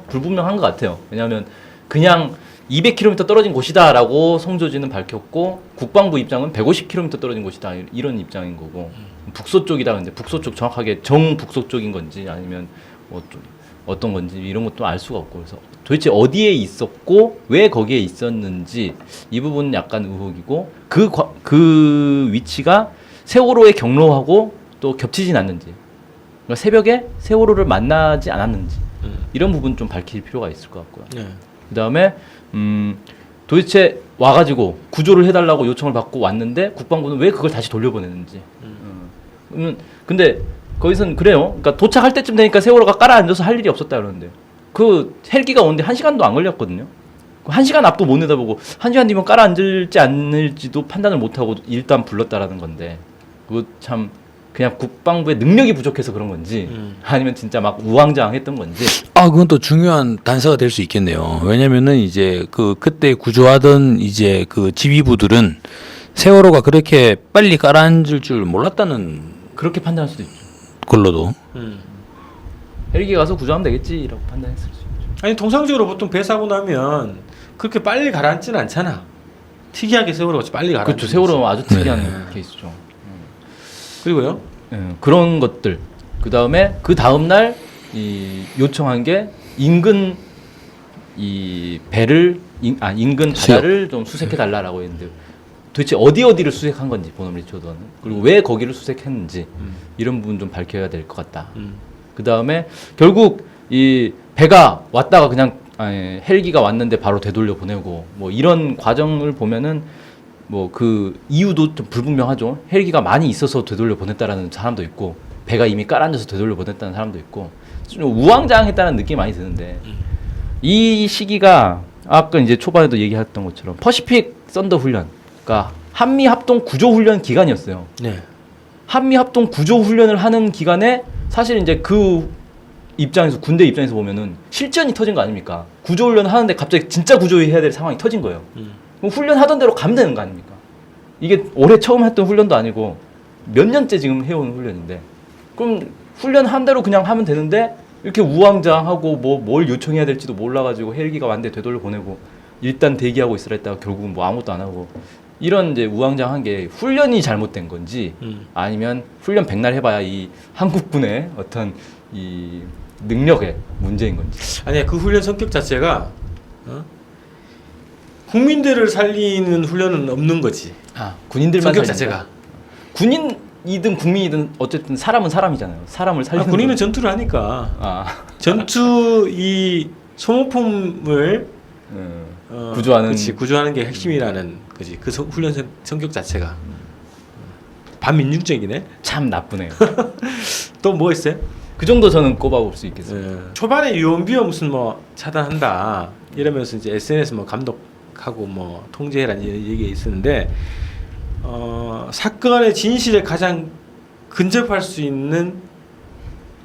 불분명한 것 같아요. 왜냐하면 그냥 200km 떨어진 곳이다라고 송조지는 밝혔고 국방부 입장은 150km 떨어진 곳이다 이런 입장인 거고 북서쪽이다. 근데 북서쪽 정확하게 정북서쪽인 건지 아니면 뭐 좀 어떤 건지 이런 것도 알 수가 없고 그래서 도대체 어디에 있었고 왜 거기에 있었는지 이 부분은 약간 의혹이고 그 위치가 세월호의 경로하고 또 겹치진 않는지 그러니까 새벽에 세월호를 만나지 않았는지 이런 부분 좀 밝힐 필요가 있을 것 같고요. 네. 그다음에 도대체 와가지고 구조를 해달라고 요청을 받고 왔는데 국방부는 왜 그걸 다시 돌려보내는지. 근데 거기선 그래요. 그러니까 도착할 때쯤 되니까 세월호가 깔아앉아서 할 일이 없었다 그러는데 그 헬기가 오는데 1시간도 안 걸렸거든요. 1시간 앞도 못 내다보고 1시간 뒤면 깔아앉을지 않을지도 판단을 못하고 일단 불렀다라는 건데 그거 참 그냥 국방부의 능력이 부족해서 그런 건지 아니면 진짜 막 우왕좌왕했던 건지. 그건 또 중요한 단서가 될 수 있겠네요. 왜냐면은 이제 그때 구조하던 이제 그 지휘부들은 세월호가 그렇게 빨리 깔아앉을 줄 몰랐다는 그렇게 판단할 수도 있죠. 걸로도. 헬기 가서 구조하면 되겠지라고 판단했을 수 있죠. 아니 통상적으로 보통 배 사고 나면 그렇게 빨리 가라앉지는 않잖아. 특이하게 세월호가 빨리 가라앉지. 그렇죠. 세월호 아주 특이한 케이스죠. 그리고요. 그런 것들. 그 다음 날 이 요청한 게 인근 이 배를 인근 바다를 좀 수색해 달라라고 했는데 도대체 어디를 수색한 건지 보넘 리처드는 그리고 왜 거기를 수색했는지 이런 부분 좀 밝혀야 될 것 같다. 그 다음에 결국 이 배가 왔다가 그냥 헬기가 왔는데 바로 되돌려 보내고 뭐 이런 과정을 보면은 뭐 그 이유도 좀 불분명하죠. 헬기가 많이 있어서 되돌려 보냈다라는 사람도 있고 배가 이미 깔아앉아서 되돌려 보냈다는 사람도 있고 좀 우왕좌왕했다는 느낌이 많이 드는데 이 시기가 아까 이제 초반에도 얘기했던 것처럼 퍼시픽 썬더 훈련, 그러니까 한미 합동 구조 훈련 기간이었어요. 네. 한미 합동 구조 훈련을 하는 기간에 사실 이제 그 입장에서 군대 입장에서 보면은 실전이 터진 거 아닙니까? 구조 훈련 하는데 갑자기 진짜 구조해야 될 상황이 터진 거예요. 그럼 훈련하던 대로 가면 되는 거 아닙니까? 이게 올해 처음 했던 훈련도 아니고 몇 년째 지금 해온 훈련인데 그럼 훈련한 대로 그냥 하면 되는데 이렇게 우왕좌왕하고 뭐 뭘 요청해야 될지도 몰라가지고 헬기가 왔는데 되돌려 보내고 일단 대기하고 있으라 했다가 결국은 뭐 아무것도 안 하고 이런 이제 우왕좌왕한 게 훈련이 잘못된 건지 아니면 훈련 백날 해봐야 이 한국군의 어떤 이 능력의 문제인 건지. 아니야 그 훈련 성격 자체가 국민들을 살리는 훈련은 없는 거지. 군인들만 성격 살린다. 자체가. 군인이든 국민이든 어쨌든 사람은 사람이잖아요. 사람을 살리는. 군인은 거. 전투를 하니까. 전투 이 소모품을 구조하는. 그치, 구조하는 게 핵심이라는 거지. 그 훈련 성격 자체가 반민중적이네. 참 나쁘네요. 또 뭐 있어요? 그 정도 저는 꼽아볼 수 있겠습니다. 초반에 유언비어 무슨 뭐 차단한다 이러면서 이제 SNS 뭐 감독하고 뭐 통제해라는 얘기가 있었는데 사건의 진실에 가장 근접할 수 있는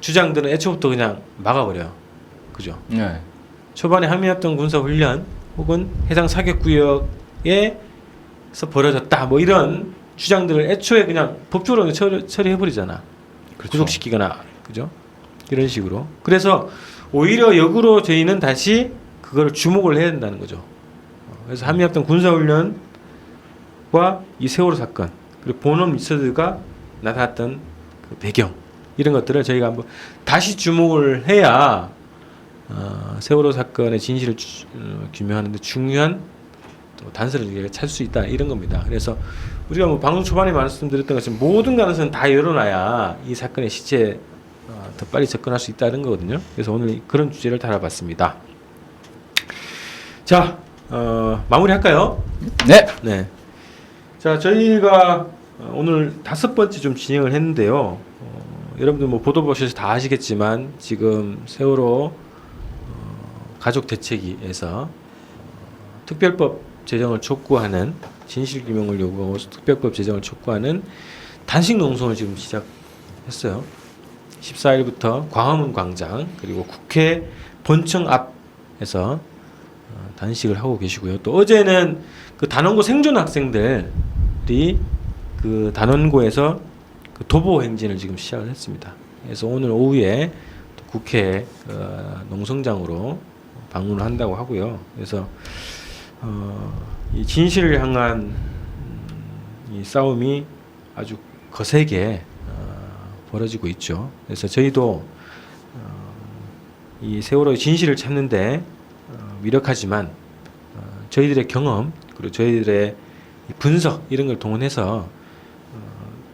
주장들은 애초부터 그냥 막아버려요. 그죠? 네. 초반에 한미합동 군사훈련 혹은 해당 사격구역에서 벌어졌다 뭐 이런 주장들을 애초에 그냥 법적으로 처리해버리잖아. 그렇죠. 구속시키거나 그죠? 이런 식으로. 그래서 오히려 역으로 저희는 다시 그걸 주목을 해야 된다는 거죠. 그래서 한미합동 군사훈련과 이 세월호 사건 그리고 보넘 리처드가 나타났던 그 배경 이런 것들을 저희가 한번 다시 주목을 해야 세월호 사건의 진실을 규명하는데 중요한 또 단서를 찾을 수 있다 이런 겁니다. 그래서 우리가 뭐 방송 초반에 말씀드렸던 것처럼 모든 가능성은 다 열어놔야 이 사건의 시체에 더 빨리 접근할 수 있다는 거거든요. 그래서 오늘 그런 주제를 다뤄봤습니다. 자, 마무리할까요? 네. 네. 자, 저희가 오늘 5번째 좀 진행을 했는데요. 여러분들 뭐 보도 보셔서 다 아시겠지만 지금 세월호 가족 대책위에서 특별법 제정을 촉구하는 진실규명을 요구하고 특별법 제정을 촉구하는 단식 농성을 지금 시작했어요. 14일부터 광화문 광장 그리고 국회 본청 앞에서 단식을 하고 계시고요. 또 어제는 그 단원고 생존 학생들이 그 단원고에서 그 도보 행진을 지금 시작을 했습니다. 그래서 오늘 오후에 또 국회 농성장으로 방문을 한다고 하고요. 그래서 이 진실을 향한 이 싸움이 아주 거세게 벌어지고 있죠. 그래서 저희도 이 세월호의 진실을 찾는데 미력하지만 저희들의 경험 그리고 저희들의 분석 이런 걸 동원해서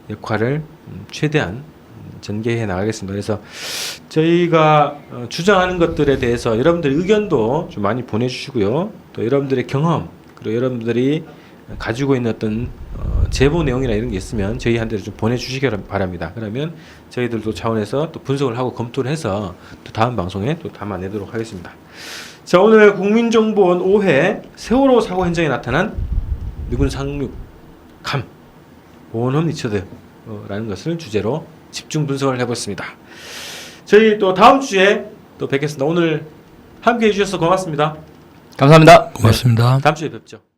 역할을 최대한 전개해 나가겠습니다. 그래서 저희가 주장하는 것들에 대해서 여러분들 의견도 좀 많이 보내주시고요. 또 여러분들의 경험 그리고 여러분들이 가지고 있는 어떤 제보 내용이나 이런 게 있으면 저희한테 좀 보내주시기 바랍니다. 그러면 저희들도 차원에서 또 분석을 하고 검토를 해서 또 다음 방송에 또 담아내도록 하겠습니다. 자, 오늘 국민정보원 5회 세월호 사고 현장에 나타난 미군 상륙함 원홈 리처드라는 것을 주제로 집중 분석을 해봤습니다. 저희 또 다음 주에 또 뵙겠습니다. 오늘 함께 해주셔서 고맙습니다. 감사합니다. 고맙습니다. 다음 주에 뵙죠.